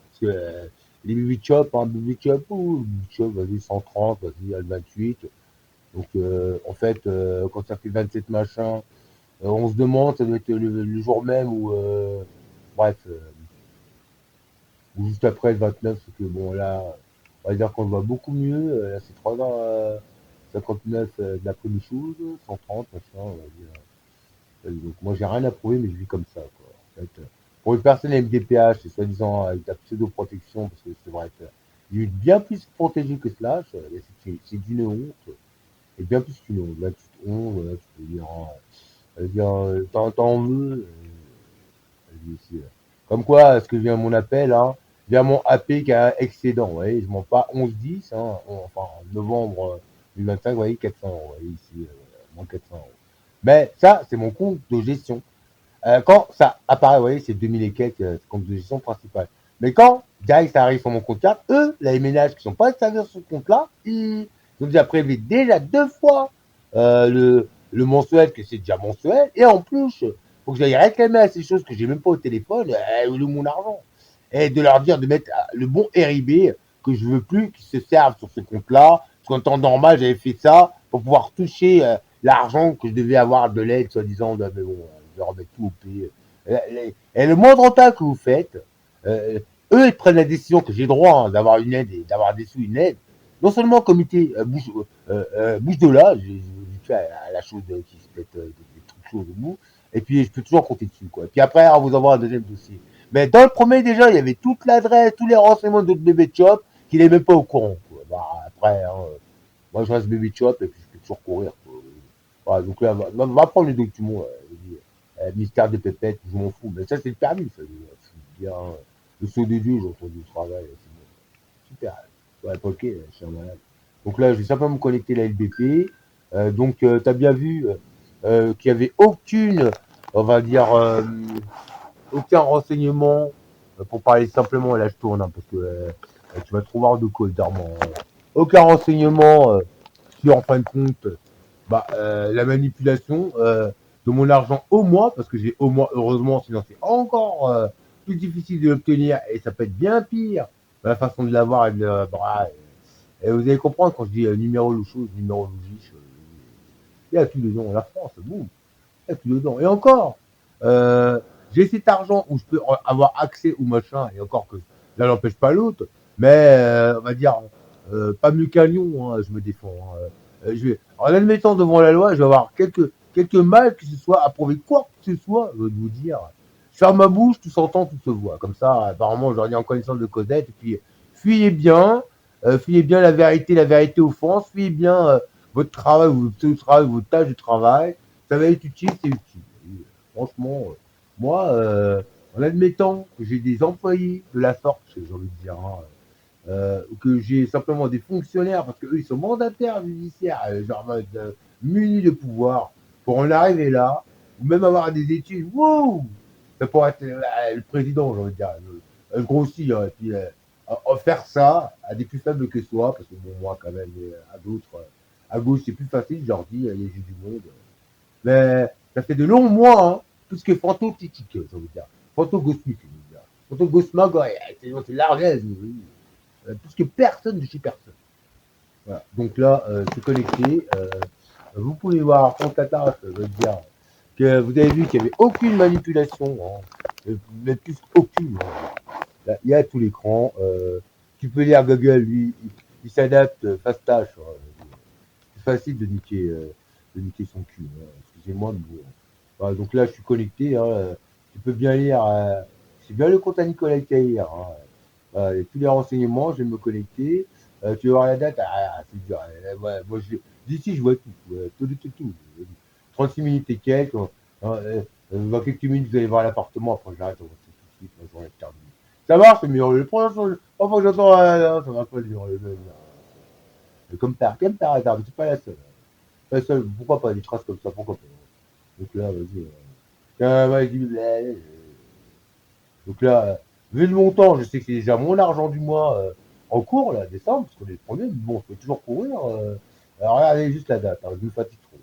parce que les BB Chop, hein, BB Chop, vas-y, 130, vas-y, le 28. Donc en fait, quand ça fait 27 machin, on se demande, ça doit être le jour même ou bref, ou juste après le 29, parce que bon là, on va dire qu'on le voit beaucoup mieux. Là, c'est 3h59 de l'après-midi chose, 130, machin, on va dire. Donc moi j'ai rien à prouver, mais je vis comme ça. Quoi. En fait, pour une personne MDPH, c'est soi-disant avec la pseudo-protection, parce que c'est vrai que j'ai bien plus protégé que Slash, c'est d'une honte, et bien plus qu'une honte. Là, tu te honte, voilà, tu peux dire, t'en veux, comme quoi, ce que vient mon appel, hein, vient mon AP qui a un excédent, vous voyez, je m'en pas 11-10, hein, enfin, novembre 2025, vous voyez, 400 €, vous voyez, ici, moins 400 €. Mais ça, c'est mon compte de gestion. Quand ça apparaît, vous voyez, c'est 2000 et quelques, c'est compte de gestion principal. Mais quand, direct, ça arrive sur mon compte 4, eux, les ménages qui sont pas servis sur ce compte-là, ils ont déjà prélevé déjà 2 fois le mensuel, que c'est déjà mensuel, et en plus, faut que j'aille réclamer à ces choses que j'ai même pas au téléphone, mon argent. Et de leur dire de mettre le bon RIB que je veux plus qu'ils se servent sur ce compte-là. Parce qu'en temps normal, j'avais fait ça pour pouvoir toucher l'argent que je devais avoir de l'aide, soi-disant, mais bon, je vais remettre tout au P. Et le moindre retard que vous faites, euh, eux, ils prennent la décision que j'ai droit hein, d'avoir une aide et d'avoir des sous, une aide. Non seulement comité bouche de là, j'ai fait à la chose qui se pète des trucs chauds au bout, et puis je peux toujours compter dessus. Quoi. Et puis après, on vous envoie un deuxième dossier. Mais dans le premier, déjà, il y avait toute l'adresse, tous les renseignements de notre bébé shop qu'il n'est même pas au courant. Quoi. Bah, après, hein, moi, je reste bébé shop et puis je peux toujours courir. Quoi. Voilà, donc là, va prendre les documents. Mystère des pépettes, je m'en fous. Mais ça, c'est le permis. Ça, bien, le saut de Dieu, j'ai entendu le travail. Super. Ouais, ok, je suis un malade. Donc là, je vais simplement me connecter à la LBP. Donc, tu as bien vu qu'il n'y avait aucune, on va dire, aucun renseignement, pour parler simplement, là je tourne, hein, parce que tu vas trouver hors de cause d'Armand. Aucun renseignement sur, en fin de compte, la manipulation de mon argent au mois, parce que j'ai au mois, heureusement, sinon c'est encore plus difficile de l'obtenir, et ça peut être bien pire, la façon de l'avoir, et vous allez comprendre quand je dis numéro louchou, numéro louchiche, il y a tout dedans, la France, boum, il y a tout dedans. Et encore, j'ai cet argent où je peux avoir accès au machin, et encore que l'un n'empêche pas l'autre, mais on va dire, pas mieux qu'un lion, hein, je me défends. Hein. En admettant devant la loi, je vais avoir quelques mal que ce soit approuvé quoi que ce soit, je veux vous dire. Je ferme ma bouche, tout s'entend, tout se voit. Comme ça, apparemment, je leur dis en connaissance de causette, et puis fuyez bien la vérité offense, fuyez bien votre travail, votre tâche de travail, ça va être utile, c'est utile. Et, franchement, moi, en admettant que j'ai des employés de la sorte, j'ai envie de dire, hein, que j'ai simplement des fonctionnaires, parce qu'eux, ils sont mandataires judiciaires, genre munis de pouvoir, pour en arriver là, ou même avoir des études, wow, ça pourrait être le président, j'ai envie de dire, grossi, hein, et puis faire ça à des plus faibles que soi, parce que bon, moi, quand même, à d'autres, à gauche, c'est plus facile, je leur dis, il y a du monde. Mais ça fait de longs mois, hein, tout ce qui est fantotique, j'ai envie de dire, fantogosmique, je veux dire. Fantogosmog, ouais, c'est largesse, oui. Tout ce qui est personne de chez personne. Voilà. Donc là, c'est connecté. Vous pouvez voir en tata, je veux dire, que vous avez vu qu'il n'y avait aucune manipulation, hein, mais plus aucune. Hein. Là, il y a tout l'écran. Tu peux lire Google, lui, il s'adapte fast tâche. Hein. C'est facile de niquer son cul. Hein. Excusez-moi, mais bon. Voilà, donc là, je suis connecté. Hein. Tu peux bien lire. C'est bien le compte à Nicolas Caïr. Hein. Et tous les renseignements, je vais me connecter. Tu vas voir la date. C'est dur. Ouais, moi, d'ici, je vois tout. 36 minutes et quelques. Dans quelques minutes, vous allez voir l'appartement. Après, j'arrête. On va tout de suite. Moi, j'en ai terminé. Ça marche, le mur. Le premier jour, enfin, j'entends. Ça va pas le mur. Comme par hasard, mais c'est pas la seule. Pas la seule. Pourquoi pas des traces comme ça? Pourquoi pas? Donc là, vas-y. Vas-y. Donc là, vu le montant, je sais que c'est déjà mon argent du mois en cours, là, décembre, parce qu'on est le premier, mais bon, je peux toujours courir. Alors regardez juste la date, hein, je me fatigue trop.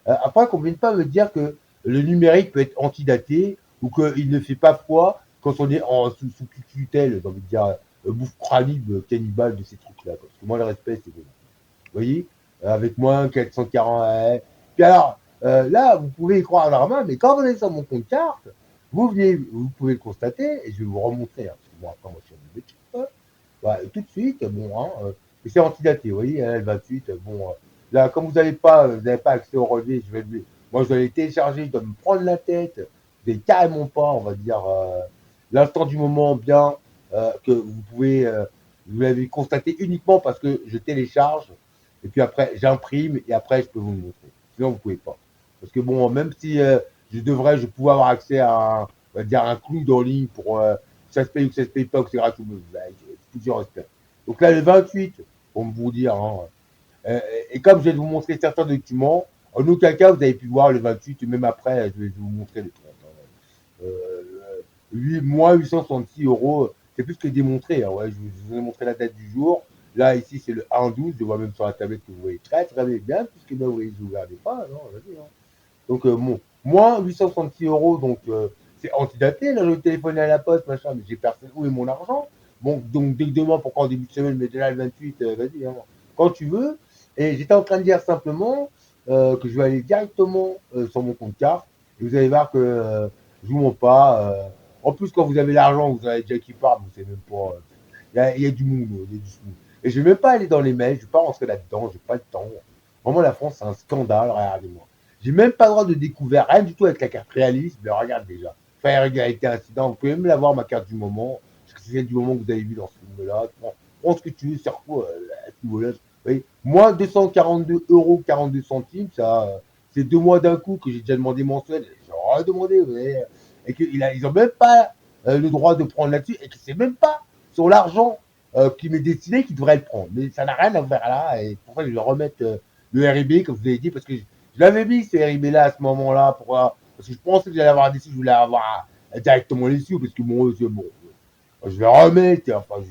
Hein. Après, qu'on ne vienne pas me dire que le numérique peut être antidaté ou qu'il ne fait pas froid quand on est sous tutelle, j'ai envie de dire, bouffe cranible, cannibale de ces trucs-là. Parce que moi, le respect, c'est bon. Vous voyez avec moins 440. Puis alors, là, vous pouvez y croire à l'arma, mais quand vous allez sur mon compte carte, vous pouvez le constater, et je vais vous remontrer, hein, parce que bon, après, moi, je suis un bêtise, hein. Voilà, tout de suite, bon, hein, c'est antidaté, vous voyez, le 28, bon, là, comme vous n'avez pas accès au relevé, moi, je dois les télécharger, je dois me prendre la tête, vous n'avez carrément pas, on va dire, l'instant du moment bien, que vous l'avez constaté uniquement parce que je télécharge, et puis après, j'imprime, et après, je peux vous le montrer. Sinon, vous ne pouvez pas. Parce que bon, même si je pouvais avoir accès à on va dire un cloud en ligne pour que ça se paye ou que ça se paye pas, ou que c'est gratuit, plusieurs respect. Donc là, le 28, pour vous dire, hein, et comme je vais vous montrer certains documents, en aucun cas vous avez pu voir le 28, et même après, je vais vous montrer les comptes. Hein. 866 euros, c'est plus que démontré. Hein, ouais, je vous ai montré la date du jour. Là, ici, c'est le 1-12, je vois même sur la tablette que vous voyez très bien, puisque là, vous voyez, je ne vous regardez pas, non, vas-y, hein. Donc, bon, moins 866 euros, donc c'est antidaté. Là, je vais téléphoner à la poste, machin, mais j'ai personne. Où est mon argent? Bon, donc, dès que demain, pourquoi en début de semaine, mais déjà le 28, vas-y, hein, quand tu veux. Et j'étais en train de dire simplement que je vais aller directement sur mon compte carte. Et vous allez voir que je vous mens pas. En plus, quand vous avez l'argent, vous avez déjà qui part, vous savez même pas. Il y a du monde, il y a du smooth. Et je ne vais même pas aller dans les mails, je ne vais pas rentrer là-dedans, j'ai pas le temps. Vraiment, la France, c'est un scandale, regardez-moi. J'ai même pas le droit de découvert, rien du tout avec la carte réaliste, mais regarde déjà. Faire égalité incident, vous pouvez même l'avoir, ma carte du moment, parce que c'est celle du moment que vous avez vu dans ce film-là. Prends ce que tu veux, c'est quoi, à ce niveau-là. Moins 242 euros 42 centimes, ça, c'est 2 mois d'un coup que j'ai déjà demandé mensuel. J'ai rien demandé, vous voyez, et qu'ils n'ont même pas le droit de prendre là-dessus, et que c'est même pas sur l'argent qui m'est destiné qui devrait le prendre. Mais ça n'a rien à voir là, et pour ça je vais remettre le RIB, comme vous avez dit, parce que je l'avais mis ce RIB-là à ce moment-là, parce que je pensais que j'allais avoir des sous, je voulais avoir directement les sous, parce que bon, je vais remettre, enfin,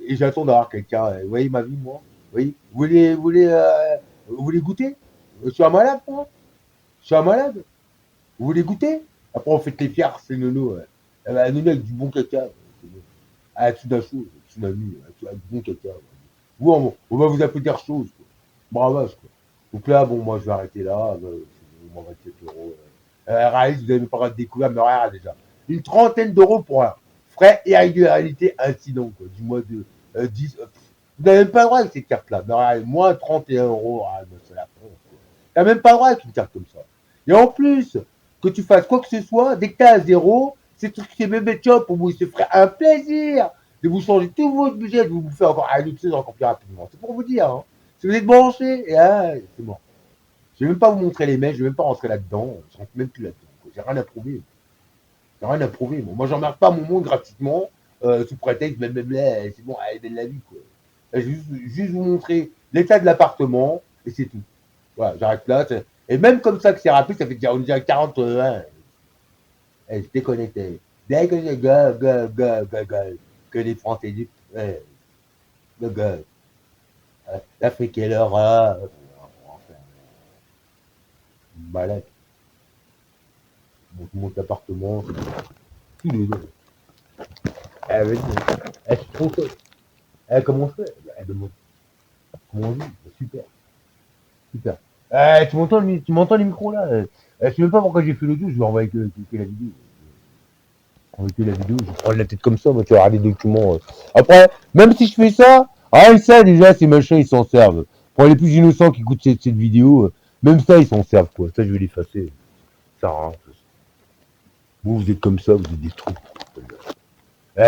et j'attends d'avoir quelqu'un. Vous voyez ma vie, moi? Oui. Vous voulez goûter? Je suis un malade, moi. Je suis un malade. Vous voulez goûter? Après, on fait les fiers, c'est nono. Nono avec du bon caca. Tsunami, avec du bon caca. Vous, on va vous applaudir chose, quoi. Bravache, quoi. Donc là, bon, moi, je vais arrêter là. On m'en 27 euros. Réalise, vous n'avez même pas découvert, mais rien déjà. Une trentaine d'euros pour un frais et irrégularité incident, quoi, du mois de 10. Vous n'avez même pas le droit avec cette carte-là. Mais réalise, moins 31 euros, c'est la France. Tu n'as même pas le droit avec une carte comme ça. Et en plus, que tu fasses quoi que ce soit, dès que tu es à zéro, c'est tout ce qui est bébé chop pour vous, il se ferait un plaisir de vous changer tout votre budget, de vous faire encore un autre chose encore plus rapidement. C'est pour vous dire, hein. Si vous êtes branché, c'est bon. Je vais même pas vous montrer les mails, je vais même pas rentrer là-dedans. Je rentre même plus là-dedans. J'ai rien à prouver. J'ai rien à prouver. Bon. Moi, j'emmerde pas mon monde gratuitement, sous prétexte, c'est bon, elle est belle la vie, quoi. Je vais juste vous montrer l'état de l'appartement, et c'est tout. Voilà, j'arrête là. Et même comme ça que c'est rapide, ça fait déjà, on dirait 40. Je déconnectais. Déconnecté, que les Français disent, l'Afrique et l'Europe. Balade. Mon appartement, tous les deux. Vas-y. Je suis trop chaud. Comment on fait? Demande. Comment on dit? Super. Super. Tu m'entends les micros là? Je sais même pas pourquoi j'ai fait l'audio, je vais envoyer que la vidéo. Je vais prendre la tête comme ça, moi tu vas regarder les documents. Après, même si je fais ça, ça déjà, ces machins ils s'en servent. Pour les plus innocents qui écoutent cette vidéo, même ça ils s'en servent quoi. Ça je vais l'effacer. Ça sert à rien. Vous êtes comme ça, vous êtes des trous.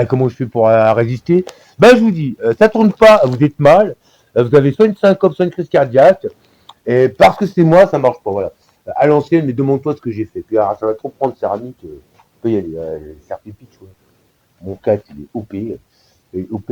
Comment je fais pour résister? Je vous dis, ça tourne pas, vous êtes mal, vous avez soit une syncope, soit une crise cardiaque, et parce que c'est moi, ça marche pas, voilà. À l'ancienne, mais demande-toi ce que j'ai fait. Puis ça va trop prendre céramique, on peut y aller, certifié, tu vois. Mon cas, il est OP,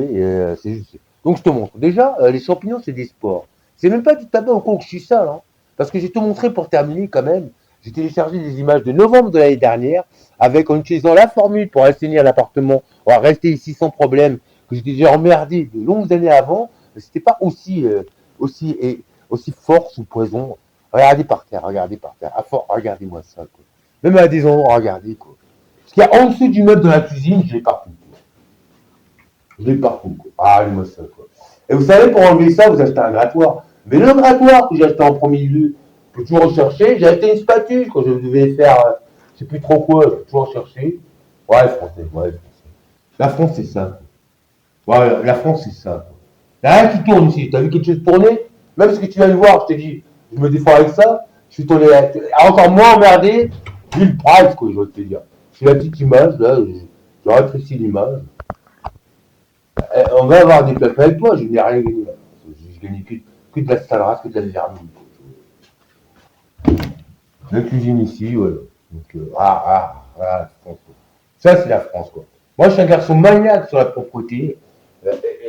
c'est juste. Donc je te montre. Déjà, les champignons, c'est des spores. C'est même pas du tabac au con que je suis sale, hein, parce que j'ai tout montré pour terminer quand même. J'ai téléchargé des images de novembre de l'année dernière, avec en utilisant la formule pour assainir l'appartement, on va rester ici sans problème, que j'étais déjà emmerdé de longues années avant, c'était pas aussi fort sous poison. Regardez par terre, regardez-moi ça, quoi. Même à des endroits, regardez, quoi. Ce qu'il y a en dessous du meuble de la cuisine, je l'ai partout, quoi. Je l'ai partout, quoi. Regardez-moi ça, quoi. Et vous savez, pour enlever ça, vous achetez un grattoir. Mais le grattoir que j'ai acheté en premier lieu, je peux toujours rechercher. J'ai acheté une spatule quand je devais faire, je sais plus trop quoi, je peux toujours rechercher. Ouais, français, ouais, français. La France, c'est ça. Ouais, la France, c'est ça. Il n'y a rien qui tourne ici. Tu as vu quelque chose tourner? Même ce que tu viens de voir, je te dis, je me défends avec ça. Je suis tombé encore moins emmerdé. Vu le price, quoi, je veux te dire. C'est la petite image, là, je rétrécis l'image. On va avoir des places avec toi, je n'ai rien gagné là. Je gagne que de la sale race, que de la vermine. La cuisine ici, voilà. Donc, la France, quoi. Ça, c'est la France, quoi. Moi, je suis un garçon maniaque sur la propreté,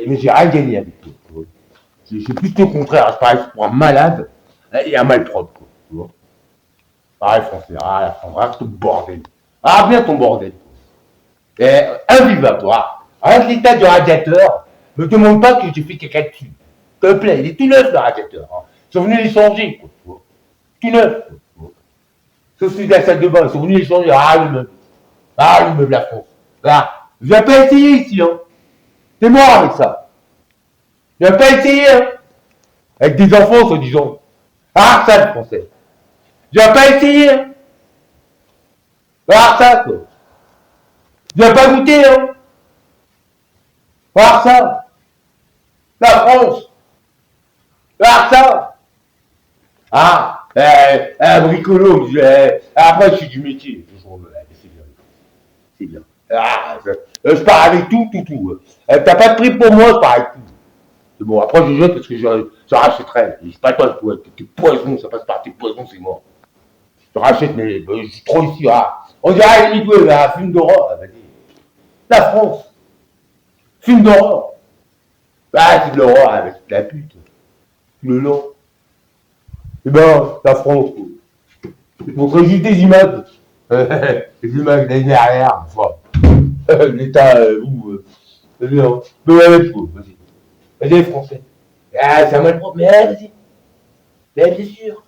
mais j'ai rien gagné avec toi. J'ai plus le contraire. Je pareil pour un malade et un malpropre, quoi. Tu vois. Ah, les Français, la France, reste ton bordel. Bien ton bordel. Invivable, toi. Avec l'état du radiateur, ne me demande pas que j'ai fait caca dessus. S'il te plaît, il est tout neuf, le radiateur. Hein. Ils sont venus les changer, quoi, tu vois. Tout neuf, quoi. Sauf celui de la salle de bain, ils sont venus les changer. Le meuble, la France. Là, je vais pas essayer ici, hein. T'es mort avec ça. Je vais pas essayer, hein. Avec des enfants, soi-disant. Ça, le français. Je vais pas essayer, hein. Ça, quoi. Je vais pas goûter, hein. Ça. La France. Ça. Bricolo, après je suis du métier. C'est bien. C'est bien. Je pars avec tout. T'as pas de prix pour moi, je pars avec tout. C'est bon, après je jette parce que je rachèterai. C'est pas toi, tes poisons, ça passe par tes poisons, c'est mort. Je rachète, mais je suis trop ici. On dirait les Midway, un film d'horreur. Vas-y. La France. Film d'horreur. C'est de l'horreur avec la pute. Le long. La France, quoi. Je montrerai juste des images. Les images d'année dernière. L'état, c'est bien. Vas-y. Vas-y, les Français. C'est un mal propre. Mais vas-y. Mais bien sûr.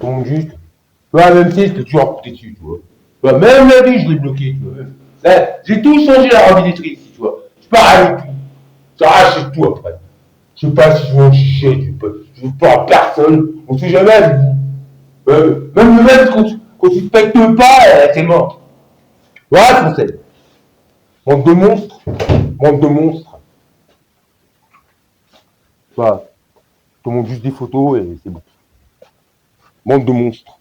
Donc, juste. Même si je peux toujours recouter dessus, tu vois. Même la vie, je l'ai bloqué, tu vois. Là, j'ai tout changé la robinetterie ici, tu vois. Je pars avec tout. Ça rachète tout après. Je sais pas si je vais en chicher, je veux pas à personne. On sait jamais avec vous. Même le mec qu'on suspecte pas, c'est mort. Voilà, français. Bande de monstres. Bande de monstres. Voilà. Tout le monde juste des photos et c'est bon. Bande de monstres.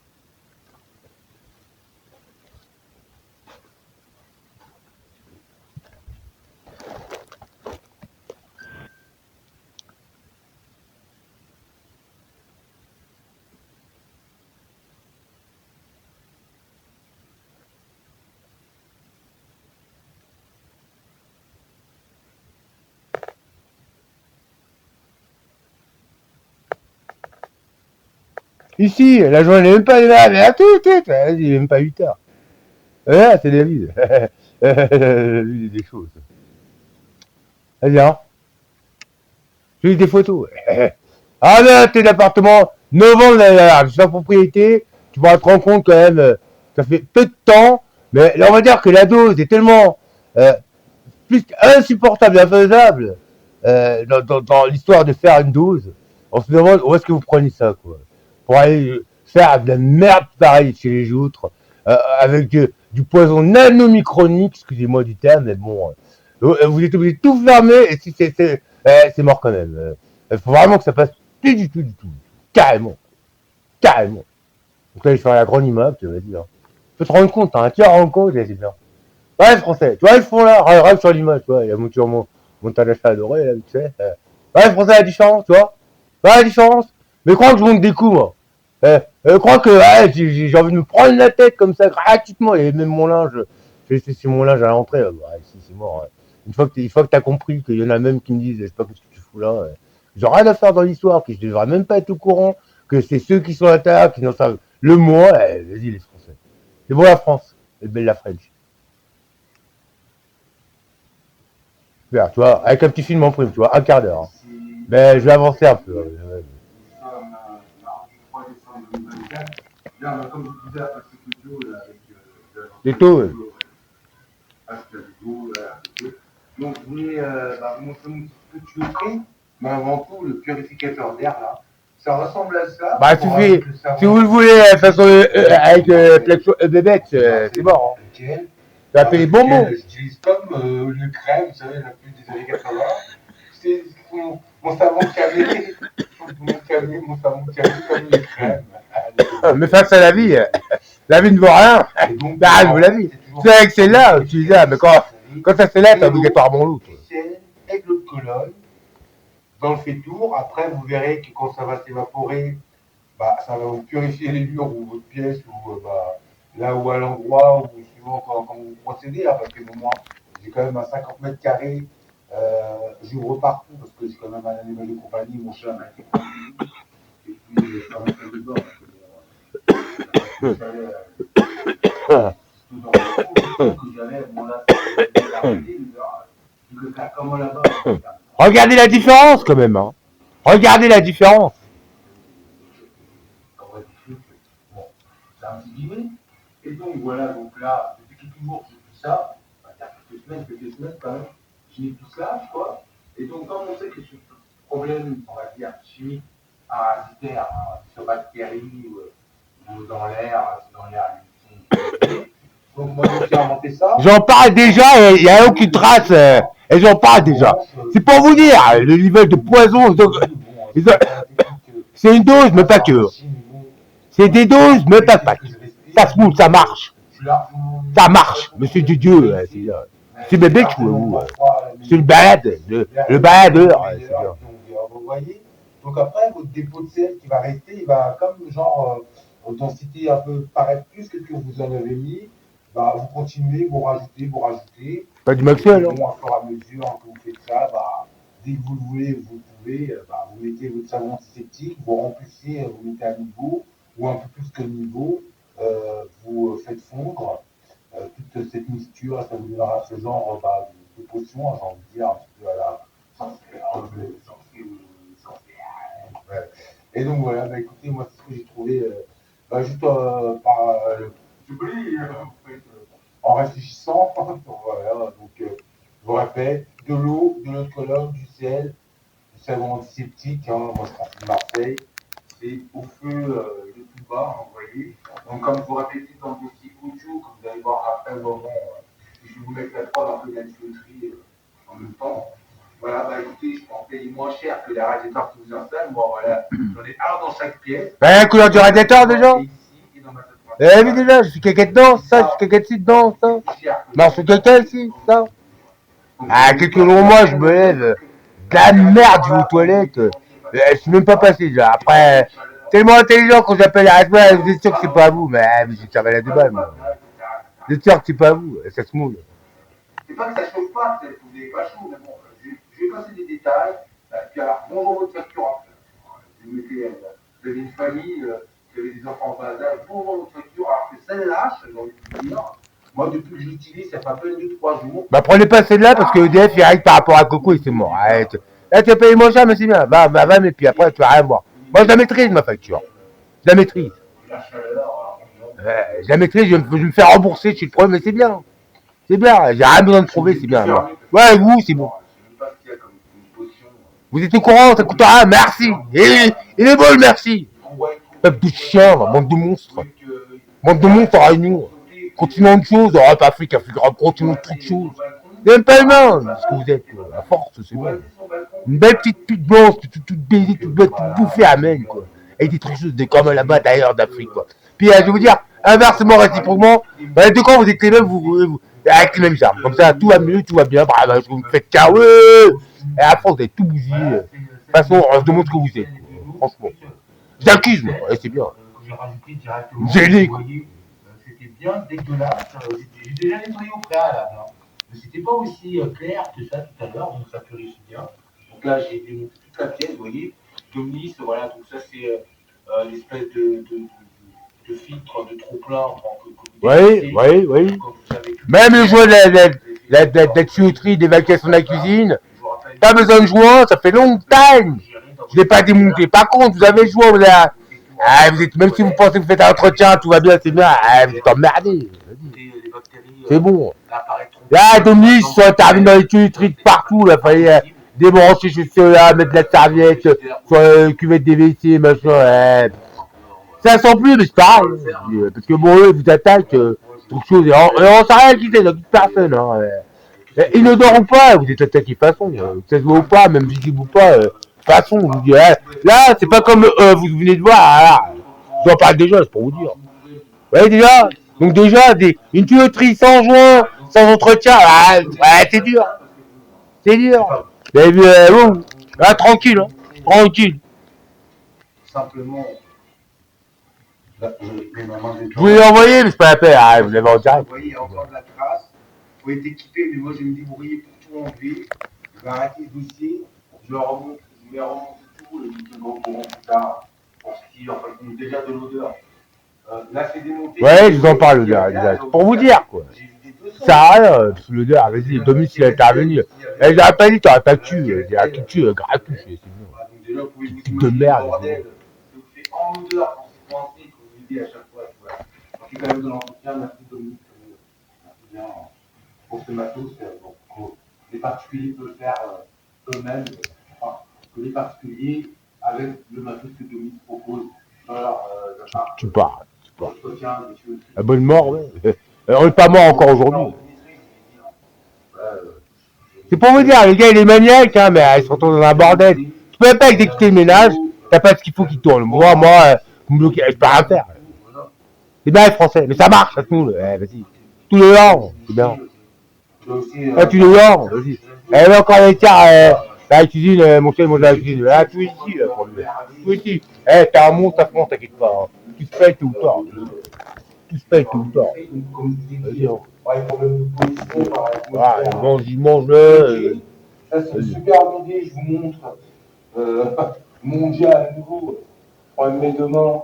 Ici, la journée n'est même pas là, mais à tout, il n'est même pas 8 heures. Voilà, c'est David. Lui, des choses. Vas-y, hein. J'ai des photos. Ah là, t'es d'appartement, novembre d'ailleurs, je suis en propriété, tu pourras te rendre compte quand même, ça fait peu de temps, mais là on va dire que la dose est tellement plus insupportable et infaisable dans l'histoire de faire une dose. On se demande où est-ce que vous prenez ça, quoi. Pour aller faire de la merde pareille chez les autres, avec du poison nanomicronique, excusez-moi du terme, mais bon, vous êtes obligé de tout fermer, et si c'est mort quand même. Il faut vraiment que ça passe plus du tout. Carrément. Carrément. Donc là, je fais la grande immeuble, tu vas dire. Tu peux te rendre compte, hein, tu vas rendre compte, c'est bien. Ouais, français, tu vois, ils font là, regarde sur l'image, tu vois, il y a mon talent adoré, là, tu sais. Ouais, français, la différence, tu vois. Ouais, la différence. Mais crois que je monte des coups, moi. Crois que ouais, j'ai envie de me prendre la tête comme ça gratuitement, et même mon linge, c'est mon linge à l'entrée, ouais, c'est mort. Ouais. Une fois que t'as compris qu'il y en a même qui me disent, je sais pas ce que tu fous là, j'ai rien à faire dans l'histoire, que je devrais même pas être au courant, que c'est ceux qui sont à table, qui n'en savent le moins, vas-y les Français. C'est bon la France, c'est belle la French. Super, tu vois, avec un petit film en prime, tu vois, un quart d'heure. Hein. Mais je vais avancer un peu. Les taux. Donc, je voulais vous montrer un petit peu de tuyauterie, mais avant tout, le purificateur d'air, là. Ça ressemble à ça. Bah, suffit. Si vous le voulez, de toute façon, avec Plexo Bébête, c'est bon. Hein. Okay. Ça va payer bonbons. J'utilise comme le crème, vous savez, la plus des années 80. C'est mon savon cavé. Mon savon cavé comme le crème. Mais face à la vie ne vaut rien. Bah, je vous la vie. C'est avec celle-là, tu disais, mais quand ça c'est là, t'as obligatoirement l'autre. Avec l'eau de Cologne, dans le fait-tour, après vous verrez que quand ça va s'évaporer, bah, ça va vous purifier les murs ou votre pièce, ou là où à l'endroit, ou suivant quand vous procédez, hein, parce que moi, j'ai quand même un 50 mètres carrés, j'ouvre partout, parce que j'ai quand même un animal de compagnie, mon chat m'a été et puis je suis en salle de bain, parce que regardez la différence quand même. Hein. Regardez la différence. Bon, c'est un petit guillemot. Et donc voilà, donc là, depuis toujours, j'ai tout ça. Quelques semaines quand même, j'ai tout ça, quoi. Et donc, comme on sait que ce problème, on va dire, chimique, parasitaire, hein, sur bactéries ou dans l'air, donc moi j'ai inventé ça. J'en parle déjà et il n'y a aucune trace. Et j'en parle déjà. C'est pour vous dire, le niveau de poison. C'est une dose, mais pas que. C'est des doses, mais pas que. Ça marche. Ça marche, monsieur Dieu. C'est bébé que vous. C'est le balade. Le baladeur. Vous voyez. Donc après, votre dépôt de sel qui va rester, il va comme genre densité un peu paraître plus que ce que vous en avez mis. Bah, vous continuez, vous rajoutez. Pas du Maxwell, hein. Bon, à fur et à mesure que vous faites ça, bah, dès que vous le voulez, vous pouvez, vous mettez votre savon antiseptique, vous remplissez, vous mettez à niveau, ou un peu plus que niveau, vous faites fondre toute cette mixture, ça vous donnera ce genre de potion, j'ai envie de dire, un petit peu à la sorcière. Et donc voilà, bah, écoutez, moi c'est ce que j'ai trouvé juste par en réfléchissant. Voilà, donc je vous répète, de l'eau de Cologne, du sel, du savon antiseptique, hein, moi je prends de Marseille, et au feu plus bas, vous voyez. Donc, comme vous répétez dans vos petits couchous, comme vous allez voir après au moment, je vais vous mettre la preuve un peu de la tuyauterie en même temps. Voilà, bah écoutez, je peux en payer moins cher que les radiateurs qui vous installent. Bon, voilà, j'en ai un dans chaque pièce. La couleur du radiateur déjà. Eh oui, déjà, je suis quelqu'un dedans, ça, je suis quelqu'un dessus dedans, ça. Non, je suis quelqu'un ici, ça. Ah, quelques jours, moi, je me lève. De la merde, je vais aux toilettes. Je suis même pas passé déjà. Après, tellement intelligent quand j'appelle la respect, vous êtes sûr que c'est pas vous, mais ça va la déballe, moi. Vous êtes sûr que c'est pas vous, ça se moule. C'est pas que ça chauffe pas, peut-être que vous n'avez pas chaud, mais bon, je vais passer des détails. Puis alors, bonjour votre facture. Vous avez une famille, vous avez des enfants en bas âge, bonjour votre facture, alors que celle-là, j'ai envie de vous dire, moi, depuis que je l'utilise, ça fait à peine 2-3 jours. Bah, prenez pas celle-là parce que EDF, il règle par rapport à Coco et c'est mort. Arrête. Là, tu vas payer moins cher, mais c'est bien. Va, mais puis après, tu vas rien voir. Moi, je la maîtrise, ma facture. Je la maîtrise. Je la maîtrise, je vais me faire rembourser chez le problème, mais c'est bien. C'est bien, j'ai rien besoin de prouver, c'est bien. Ouais, vous, c'est bon. Vous êtes au courant, ça coûte rien, merci. Il est beau le merci. Peuple de chien, bande de monstres. Bande de monstres en réunion. Continent de choses, Europe, Afrique, continent de trop de choses. Vous n'êtes même pas humain, ce que vous êtes. À force, c'est bon. Une belle petite pute blanche, toute baisée, toute bête, toute bouffée, amen, quoi. Et des trucs choses comme là-bas d'ailleurs d'Afrique, quoi. Puis, je vais vous dire, inversement, réciproquement, les deux camps, vous êtes les mêmes, vous avec les mêmes armes. Comme ça, tout va mieux, tout va bien. Bah, vous me faites KO. Et après, vous avez tout bousillé. De toute façon, on se demande ce que vous êtes. Franchement. J'accuse, moi. Et c'est bien. Gêné, quoi. C'était bien dégueulasse. J'ai déjà nettoyé au préalable. Mais c'était pas aussi clair que ça tout à l'heure. Donc, ça purifie bien. Donc là, j'ai démonté toute la pièce, vous voyez. Domis, voilà. Donc, ça, c'est l'espèce de filtre de trop-plein. Oui. Même le joint de la tuyauterie d'évacuation de la cuisine, pas besoin de joint, ça fait longtemps. Je ne l'ai pas démonté. Par contre, vous avez le joint, vous êtes, même si vous pensez que vous faites un entretien, tout va bien, c'est bien, vous êtes emmerdé. C'est bon. Là, Dominique, ils sont intervenus dans les tuyauteries de partout, il fallait débrancher ceux-là, mettre de la serviette sur la cuvette des WC, machin. Ça sent plus, mais c'est pareil. Parce que bon, eux, vous attaquent quelque chose. Et on sait rien qui c'est, donc personne. Hein. Inodore ou pas, vous êtes attaqué façon. Que ça se voit ou pas, même visible ou pas, façon. Je vous dis, là, c'est pas comme vous venez de voir. Là, je dois parler déjà, c'est pour vous dire. Vous voyez déjà. Donc déjà, une tuyauterie sans joint, sans entretien, c'est dur. C'est dur. Mais bon, là, tranquille. Hein. Tranquille. Simplement. Je vous l'ai envoyé, mais c'est pas la peine. Vous l'avez en direct. Vous voyez, il y a encore de la trace. Il faut être équipé, mais moi je vais me débrouiller pour tout enlever. Je vais arrêter ce dossier. Je vais remonter tout, le micro pour plus tard. Pour ce qui, enfin, il y a déjà de l'odeur. Là, c'est démonté. Ouais, je vous en parle, l'odeur. Pour vous dire, quoi. Ça a rien, l'odeur. Vas-y, Domis, il est intervenu. J'aurais pas dit, t'aurais pas tué. J'ai tout tué, gratuit. C'est bon. Petite de merde. En odeur, à chaque fois, voilà. Donc, il y a quand même de l'entretien, merci Dominique, bien pour ce matos. Donc, les particuliers peuvent le faire eux-mêmes, enfin, que les particuliers avec le matos que Dominique propose dans leur tu pars. La bonne mort, ouais. On n'est pas mort encore aujourd'hui. C'est pour vous dire, les gars, il est maniaque, hein, mais ils se retrouvent dans un bordel. Tu peux même pas exécuter le ménage, t'as pas ce qu'il faut qu'il tourne. Moi, vous me bloquez, je peux rien faire. C'est bien les Français, mais ça marche, ça se moule. Vas-y. Tous les ans, c'est bien. Tous les ans, vas-y. Elle encore les tiers, la cuisine, mon chien mange la cuisine. Là, tout ici, là, pour lui. Tout ici. T'as un monstre à fond, t'inquiète pas. Hein. Tout se paye tout le temps. Tout se paye tout le temps. Vas-y, hein. Voilà, il mange le. Ça, c'est une super idée, je vous montre. Mondial à nouveau. Prends mes deux mains.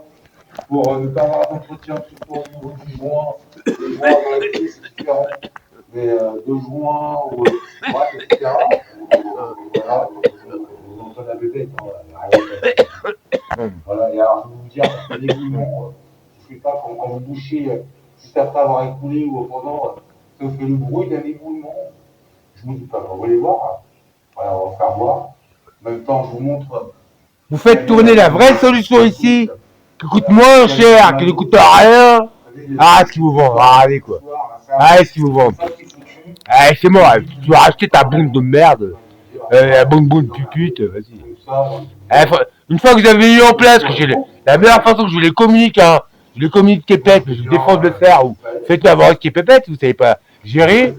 Pour ne pas avoir d'entretien tout au niveau du joint. Les joints dans la clé, c'est différent. Mais de joints, etc. Voilà, vous entendez la bébête. Voilà, et alors je vais vous dire, l'éboulement, je ne sais pas, quand vous bouchez juste après avoir écoulé ou pendant, ça fait le bruit d'un éboulement. Je vous dis pas, on va les voir. Voilà, on va faire voir. En même temps, je vous montre. Vous faites tourner la vraie solution ici. qui coûte moins cher, qui ne coûte rien. Ah, ce qu'ils vous vendent, allez quoi. Ah, ce qu'ils vous vendent. Ah, c'est mort, tu vas acheter ta bombe de merde. La bombe de pupute, vas-y. Ah, une fois que vous avez mis en place, que la meilleure façon que je les communique, hein, je les communique Képette, mais je vous défends de le faire, ou faites-le avoir avec Képette, vous savez pas gérer.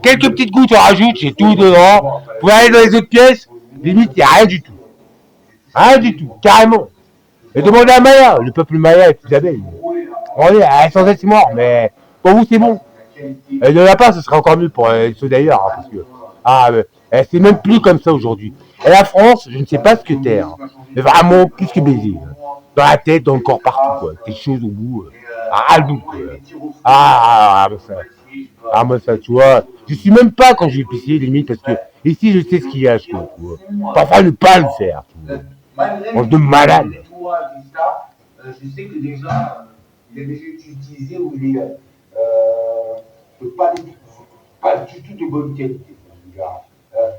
Quelques petites gouttes, on rajoute, j'ai tout dedans. Vous pouvez aller dans les autres pièces, limite, il n'y a rien du tout. Rien du tout, carrément. Et demandez à Maya, le peuple Maya et Isabelle. Regardez, sans être mort, mais pour vous c'est bon. Il n'y en a pas, ce serait encore mieux pour ceux d'ailleurs. Hein, parce que, c'est même plus comme ça aujourd'hui. Et la France, je ne sais pas ce que t'es. Hein, mais vraiment plus que baiser. Dans la tête, dans le corps, partout. Quoi. Des choses au bout. Le bout. Quoi. Moi ça, tu vois. Je suis même pas quand je vais pisser, limite, parce que ici, je sais ce qu'il y a. Parfois, ne pas le faire. On de malade. Je sais que déjà, il y a déjà été utilisé où il est pas du tout de bonne qualité.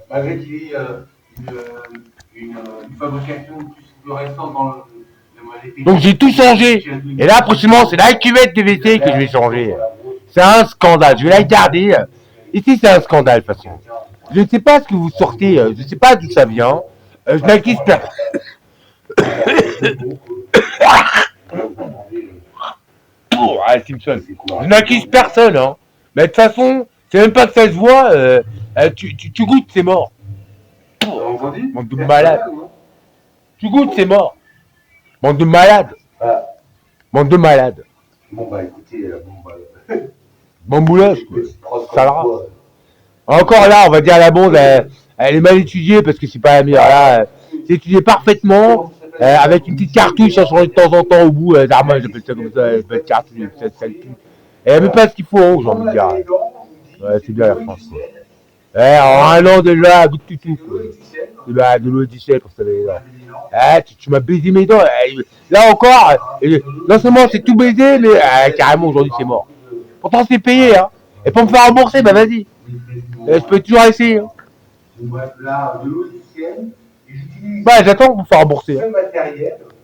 Malgré qu'il y ait une fabrication plus récente dans les pays. Donc j'ai tout changé. Et là, prochainement, c'est la cuvette de WC que je vais changer. C'est un scandale. Je vais la garder. Ici, c'est un scandale, de toute façon. Je ne sais pas ce que vous sortez. Je ne sais pas d'où ça vient. Je n'acquise pas. Simpson. Je n'accuse personne, hein. Mais de toute façon, c'est même pas que ça se voit. Tu goûtes, c'est mort. Bande de malades. Tu goûtes, c'est mort. Bande de malades. Bande de malades. Bon, bah écoutez, Bambouleuse, quoi. Salera. Encore là, on va dire la bande, elle est mal étudiée parce que c'est pas la meilleure. Là, c'est étudié parfaitement. Avec une petite cartouche à changer de temps en temps au bout, Darman, j'appelle ça comme ça, une petite cartouche, ça le pue. Et elle met pas ce qu'il faut, j'ai envie de dire. Ouais, c'est bien la France, quoi. En un an déjà, goûte tout, quoi. De l'eau 17 pour ça, là. Tu m'as baisé mes dents. Là encore, non seulement c'est tout baisé, mais carrément aujourd'hui c'est mort. Pourtant c'est payé, hein. Et pour me faire rembourser, bah vas-y. Je peux toujours essayer. Hein. Là, de logiciel. Bah, j'attends pour me faire rembourser.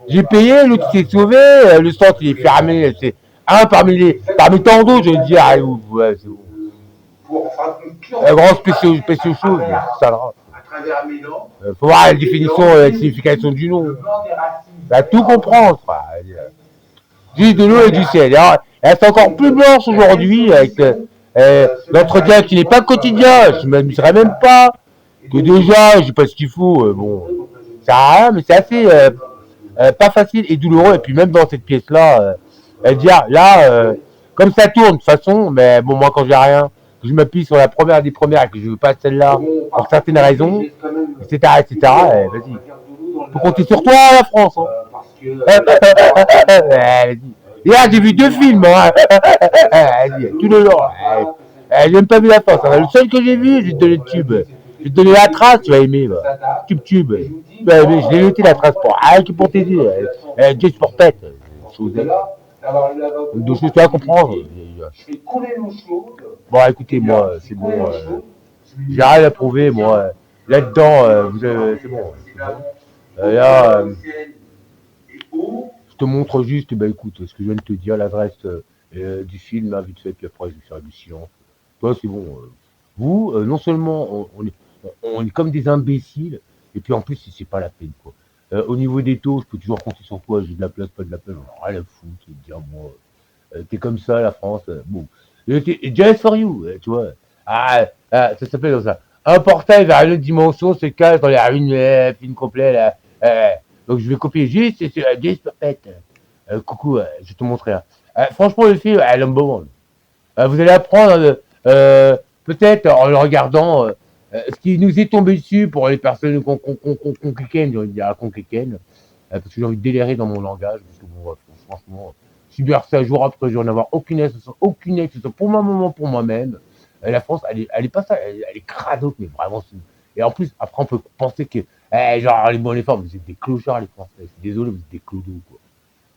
J'ai payé, l'autre s'est sauvé, le centre il est fermé, c'est un parmi tant d'autres, je veux dire, ouais, c'est bon. Un grand spécial chose, ça va. Faut voir la définition, la signification du nom. Ça tout comprendre, frère. Juste de l'eau et du ciel. Elle est encore plus blanche aujourd'hui avec l'entretien qui n'est pas quotidien. Je ne m'amuserais même pas. Que déjà, j'ai pas ce qu'il faut. Bon, ça sert à rien, mais c'est assez pas facile et douloureux. Et puis même dans cette pièce-là, dire là, comme ça tourne de toute façon, mais bon, moi quand j'ai rien, que je m'appuie sur la première des premières et que je veux pas celle-là pour certaines raisons, etc., vas-y. Faut compter sur toi, la France. Hein. Vas-y. Hier, j'ai vu 2 films. Hein. Vas-y, tout le long. J'ai même pas vu la fin. Le seul que j'ai vu, je vais te donner le tube. Je vais te donner la trace, tu vas aimer. Bah. Tube. Je l'ai noté la trace pour rien que pour t'aider. Just pour tête. Deux choses à comprendre. Bon, écoutez, moi, c'est bon. J'ai rien à prouver, moi. Là-dedans, c'est bon. Là, je te montre juste, bah écoute, ce que je viens de te dire, l'adresse du film, hein, vite fait, puis après je vais faire du silence. Toi, c'est bon. Vous, non seulement on est comme des imbéciles, et puis en plus, c'est pas la peine, quoi. Au niveau des taux, je peux toujours compter sur toi, j'ai de la place, pas de la place, j'en ai rien à foutre, dire, moi, t'es comme ça, la France, bon. Just for you, tu vois. Ça s'appelle comme ça. Un portail vers une autre dimension se cache dans les ruines fines complètes, là. Donc je vais copier juste, c'est juste perfect. Coucou, je vais te montrer. Franchement, le film, number one. Vous allez apprendre, peut-être en le regardant, ce qui nous est tombé dessus pour les personnes conquiquennes, j'ai envie de dire conquiquennes, parce que j'ai envie de délirer dans mon langage, parce que bon, franchement, subir ça jour après jour, n'avoir aucune aide, pour ma maman, pour moi-même. La France, elle est pas ça, elle est crado, mais vraiment. Et en plus, après, on peut penser que, genre, les bons, les femmes, vous êtes des clochards, les Français. Je suis désolé, vous êtes des clodos, quoi.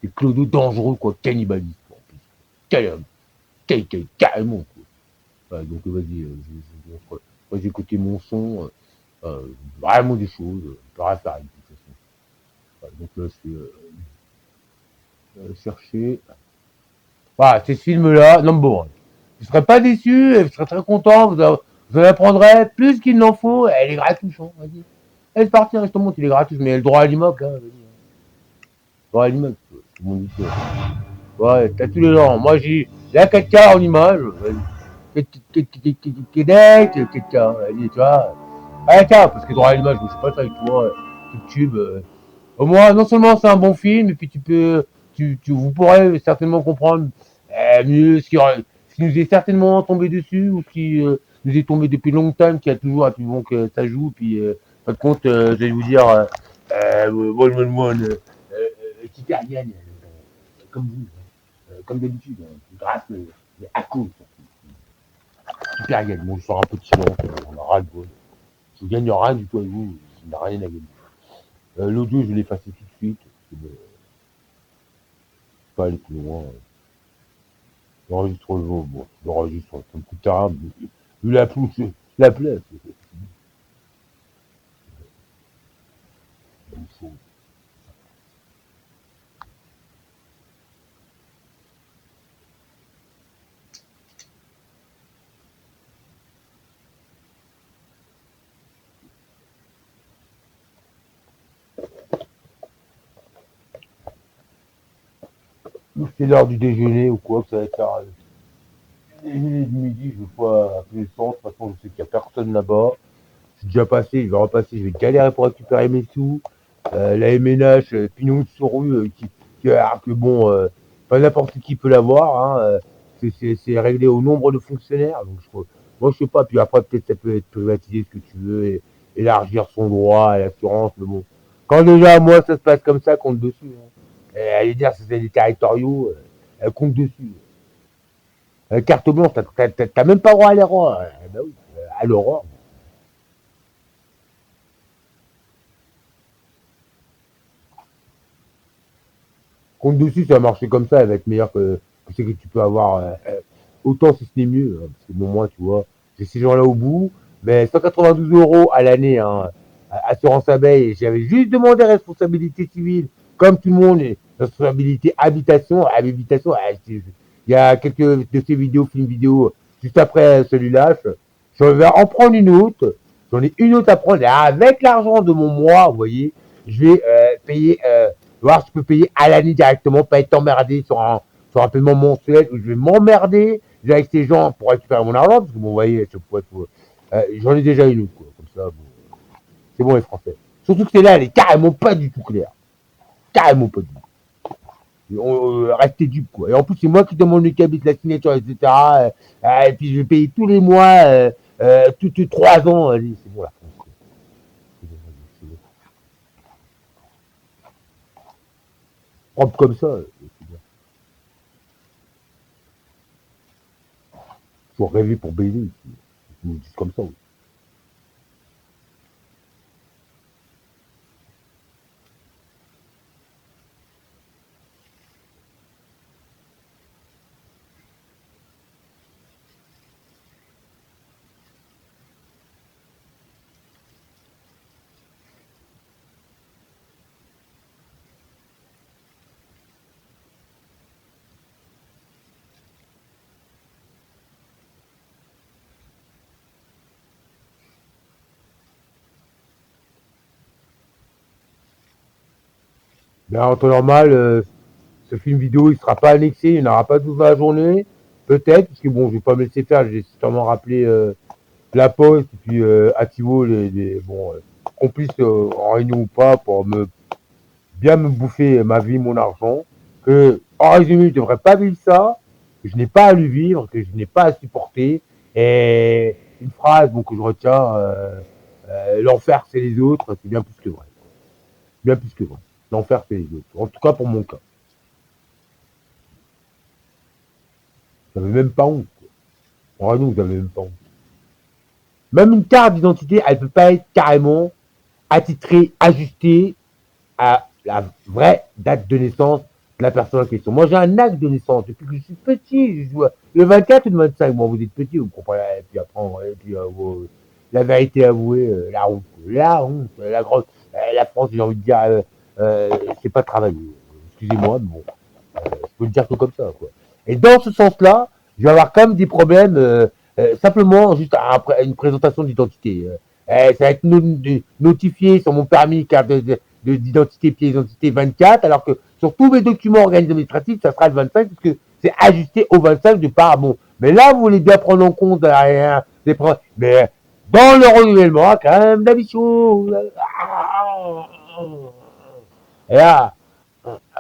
Des clodos dangereux, quoi, cannibalistes, quoi, en plus. Carrément, quoi. Donc, vas-y, moi, j'ai écouté mon son, vraiment des choses, on peut rien faire avec, de toute façon. Donc là, c'est. Chercher. Voilà, c'est ce film-là, number one. Je ne serais pas déçu, je serais très content, vous en apprendrez plus qu'il n'en faut. Elle est gratuite, hein, vas-y. Allez, c'est parti, hein, je te montre, il est gratuit, mais le droit à l'immeuble, hein, vas-y. Le droit à l'immeuble, tout le monde dit ça. Ouais, t'as tous les gens. Moi, j'ai la 4K en image. Québec, 4K, vas-y, tu vois. Ah, tiens, parce que droit à l'image, je ne sais pas ça avec toi, YouTube. Au moins, non seulement c'est un bon film, et puis vous pourrez certainement comprendre mieux ce qui nous est certainement tombé dessus, ou ce qui nous est tombé depuis longtemps, qui a toujours, et puis bon, que ça joue, puis pas de compte, je vais vous dire, Kikarian, comme vous, comme d'habitude, grâce, mais à cause, Kikarian, bon, je sors un peu de silence, on aura le bol. Je gagne rien du tout avec vous, il n'a rien à gagner. L'audio, je vais l'effacer tout de suite, parce que, pas aller plus loin. L'enregistre bon, l'enregistre, ça me coûte tard, vu la pousse, la place. C'est l'heure du déjeuner ou quoi, que ça va être l'heure du déjeuner de midi, je ne veux pas appeler le centre, de toute façon, je sais qu'il n'y a personne là-bas. Je suis déjà passé, je vais repasser, je vais galérer pour récupérer mes sous. La MNH, pignon de sur rue, que bon, pas n'importe qui peut l'avoir, hein, c'est réglé au nombre de fonctionnaires. Donc moi, je sais pas, puis après, peut-être ça peut être privatisé ce que tu veux, et élargir son droit à l'assurance, mais bon. Quand déjà, moi, ça se passe comme ça, compte dessus. Hein. Et aller dire que c'est des territoriaux, compte dessus. Carte blanche, t'as même pas droit à l'erreur. Bah oui, à l'horreur. Compte dessus, ça va marcher comme ça, elle va être meilleure que ce que tu peux avoir. Autant si ce n'est mieux. Hein, parce que bon, moi, tu vois, j'ai ces gens-là au bout. Mais 192 € à l'année, hein, assurance abeille, j'avais juste demandé responsabilité civile, comme tout le monde, et responsabilité habitation. Habitation, il y a quelques de ces vidéos, films vidéo, juste après celui-là. Je vais en prendre une autre. J'en ai une autre à prendre. Et avec l'argent de mon mois, vous voyez, je vais payer, voir si je peux payer à l'année directement, pas être emmerdé sur un paiement mensuel où je vais m'emmerder avec ces gens pour récupérer mon argent, parce que bon, vous voyez, j'en ai déjà une autre, quoi. Comme ça, bon, c'est bon les Français. Surtout que celle-là, elle est carrément pas du tout claire. Carrément pas du tout. Restez dupes, quoi. Et en plus, c'est moi qui demande le cabis, la signature, etc. Et puis je vais payer tous les mois, tous 3 ans. Allez, c'est bon la France. C'est bon. Propre comme ça, c'est bien. Faut rêver pour baiser ici. Ils nous disent comme ça. Oui. Mais en temps normal, ce film vidéo, il sera pas annexé, il n'aura pas toute la journée. Peut-être, parce que bon, je vais pas me laisser faire, j'ai sûrement rappelé la Poste, et puis Ativo, complices en réunion ou pas, pour bien me bouffer ma vie, mon argent. Que, en résumé, je devrais pas vivre ça, que je n'ai pas à le vivre, que je n'ai pas à supporter. Et une phrase bon, que je retiens, l'enfer c'est les autres, c'est bien plus que vrai. Bien plus que vrai. L'enfer c'est les autres. En tout cas pour mon cas. Vous n'avez même pas honte. En réunion, vous n'avez même pas honte. Même une carte d'identité, elle ne peut pas être carrément attitrée, ajustée à la vraie date de naissance de la personne en question. Moi, j'ai un acte de naissance depuis que je suis petit. Le 24 ou le 25, bon, vous êtes petit, vous comprenez. Et puis après, et puis, la vérité avouée, la honte, la grosse. La France, j'ai envie de dire, c'est pas travailler. Excusez-moi, mais bon. Je peux le dire que comme ça, quoi. Et dans ce sens-là, je vais avoir quand même des problèmes, simplement juste après une présentation d'identité. Ça va être notifié sur mon permis carte d'identité, pièce d'identité 24, alors que sur tous mes documents organisés administratifs, ça sera le 25, parce que c'est ajusté au 25 de par bon. Mais là, vous voulez bien prendre en compte des problèmes. Mais dans le renouvellement, quand même, la mission. Et là,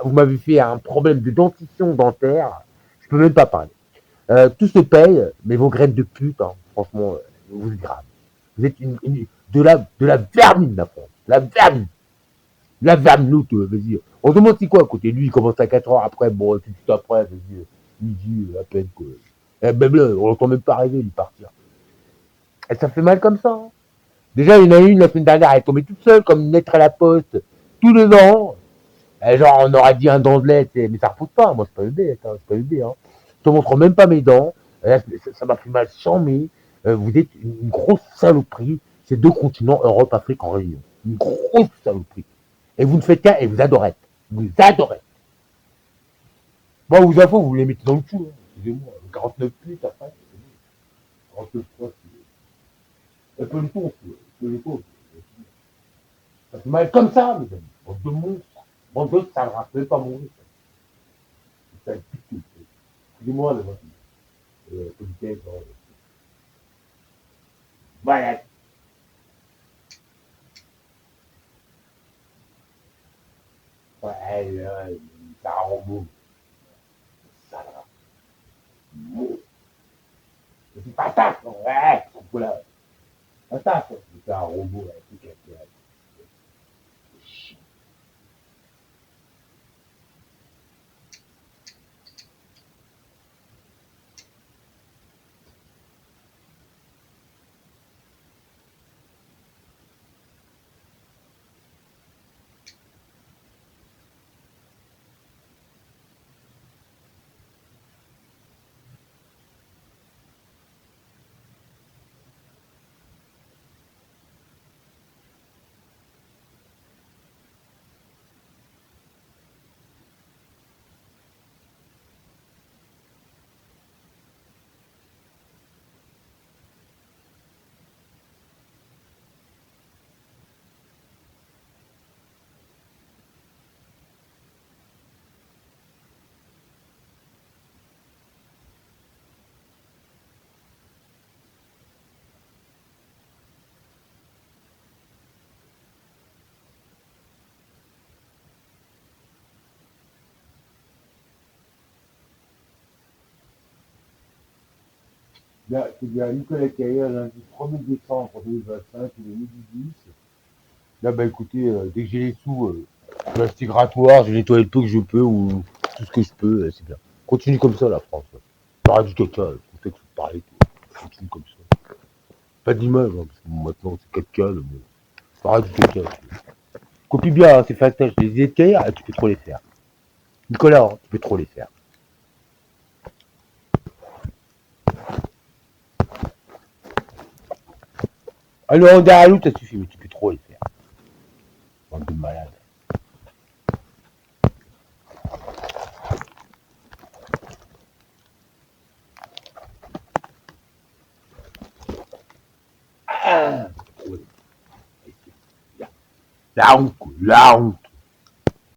vous m'avez fait un problème de dentition dentaire, je peux même pas parler. Tout se paye, mais vos graines de pute, hein, franchement, vous êtes grave. Vous êtes de la vermine, la France. La vermine. La vermine, vas-y. On se demande c'est quoi à côté. Lui, il commence à 4 heures après, bon, tout de suite après, vas-y, midi, à peine que. Même là, on l'entend même pas arriver, lui partir. Et ça fait mal comme ça. Hein. Déjà, il y en a une la semaine dernière, elle est tombée toute seule, comme une lettre à la poste, tous les ans. Genre, on aurait dit un dent de lait, mais ça repousse pas. Moi, c'est pas le bébé, hein, c'est pas le bébé. Hein. Je te montre même pas mes dents. Ça m'a fait mal sans mais vous êtes une grosse saloperie. Ces deux continents, Europe, Afrique en réunion. Une grosse saloperie. Et vous ne faites qu'un et vous adorez. Vous adorez. Bon, vous infos, vous les mettez dans le cul. Hein. Excusez-moi. 49 putes après. 49 fois, c'est un peu le ton, ça fait mal comme ça, mes amis. Bande de monstres. Bande de ça ne rappelle pas mourir. C'est un piqué. Excusez-moi, politesse. Voilà. Ouais, c'est un robot. Ça va. C'est pas ça, ouais. Voilà. Pas ça, c'est un robot. Là, c'est bien Nicolas Caillé, lundi 1er décembre 2025, il est midi 10. Là, bah écoutez, dès que j'ai les sous, je vais acheter grattoir, je nettoie le peu que je peux ou tout ce que je peux, c'est bien. Continue comme ça, la France. Parle du caca, le contexte de parler, continue comme ça. Pas d'image, hein, parce que maintenant c'est caca, le mot. Parle du caca. Copie bien, hein, c'est fastoche. Les idées de Caillé, tu peux trop les faire. Nicolas, hein, tu peux trop les faire. Alors, derrière l'autre, ça suffit, mais tu peux trop les faire. Bande de malade. Ah, ouais. La honte, la honte.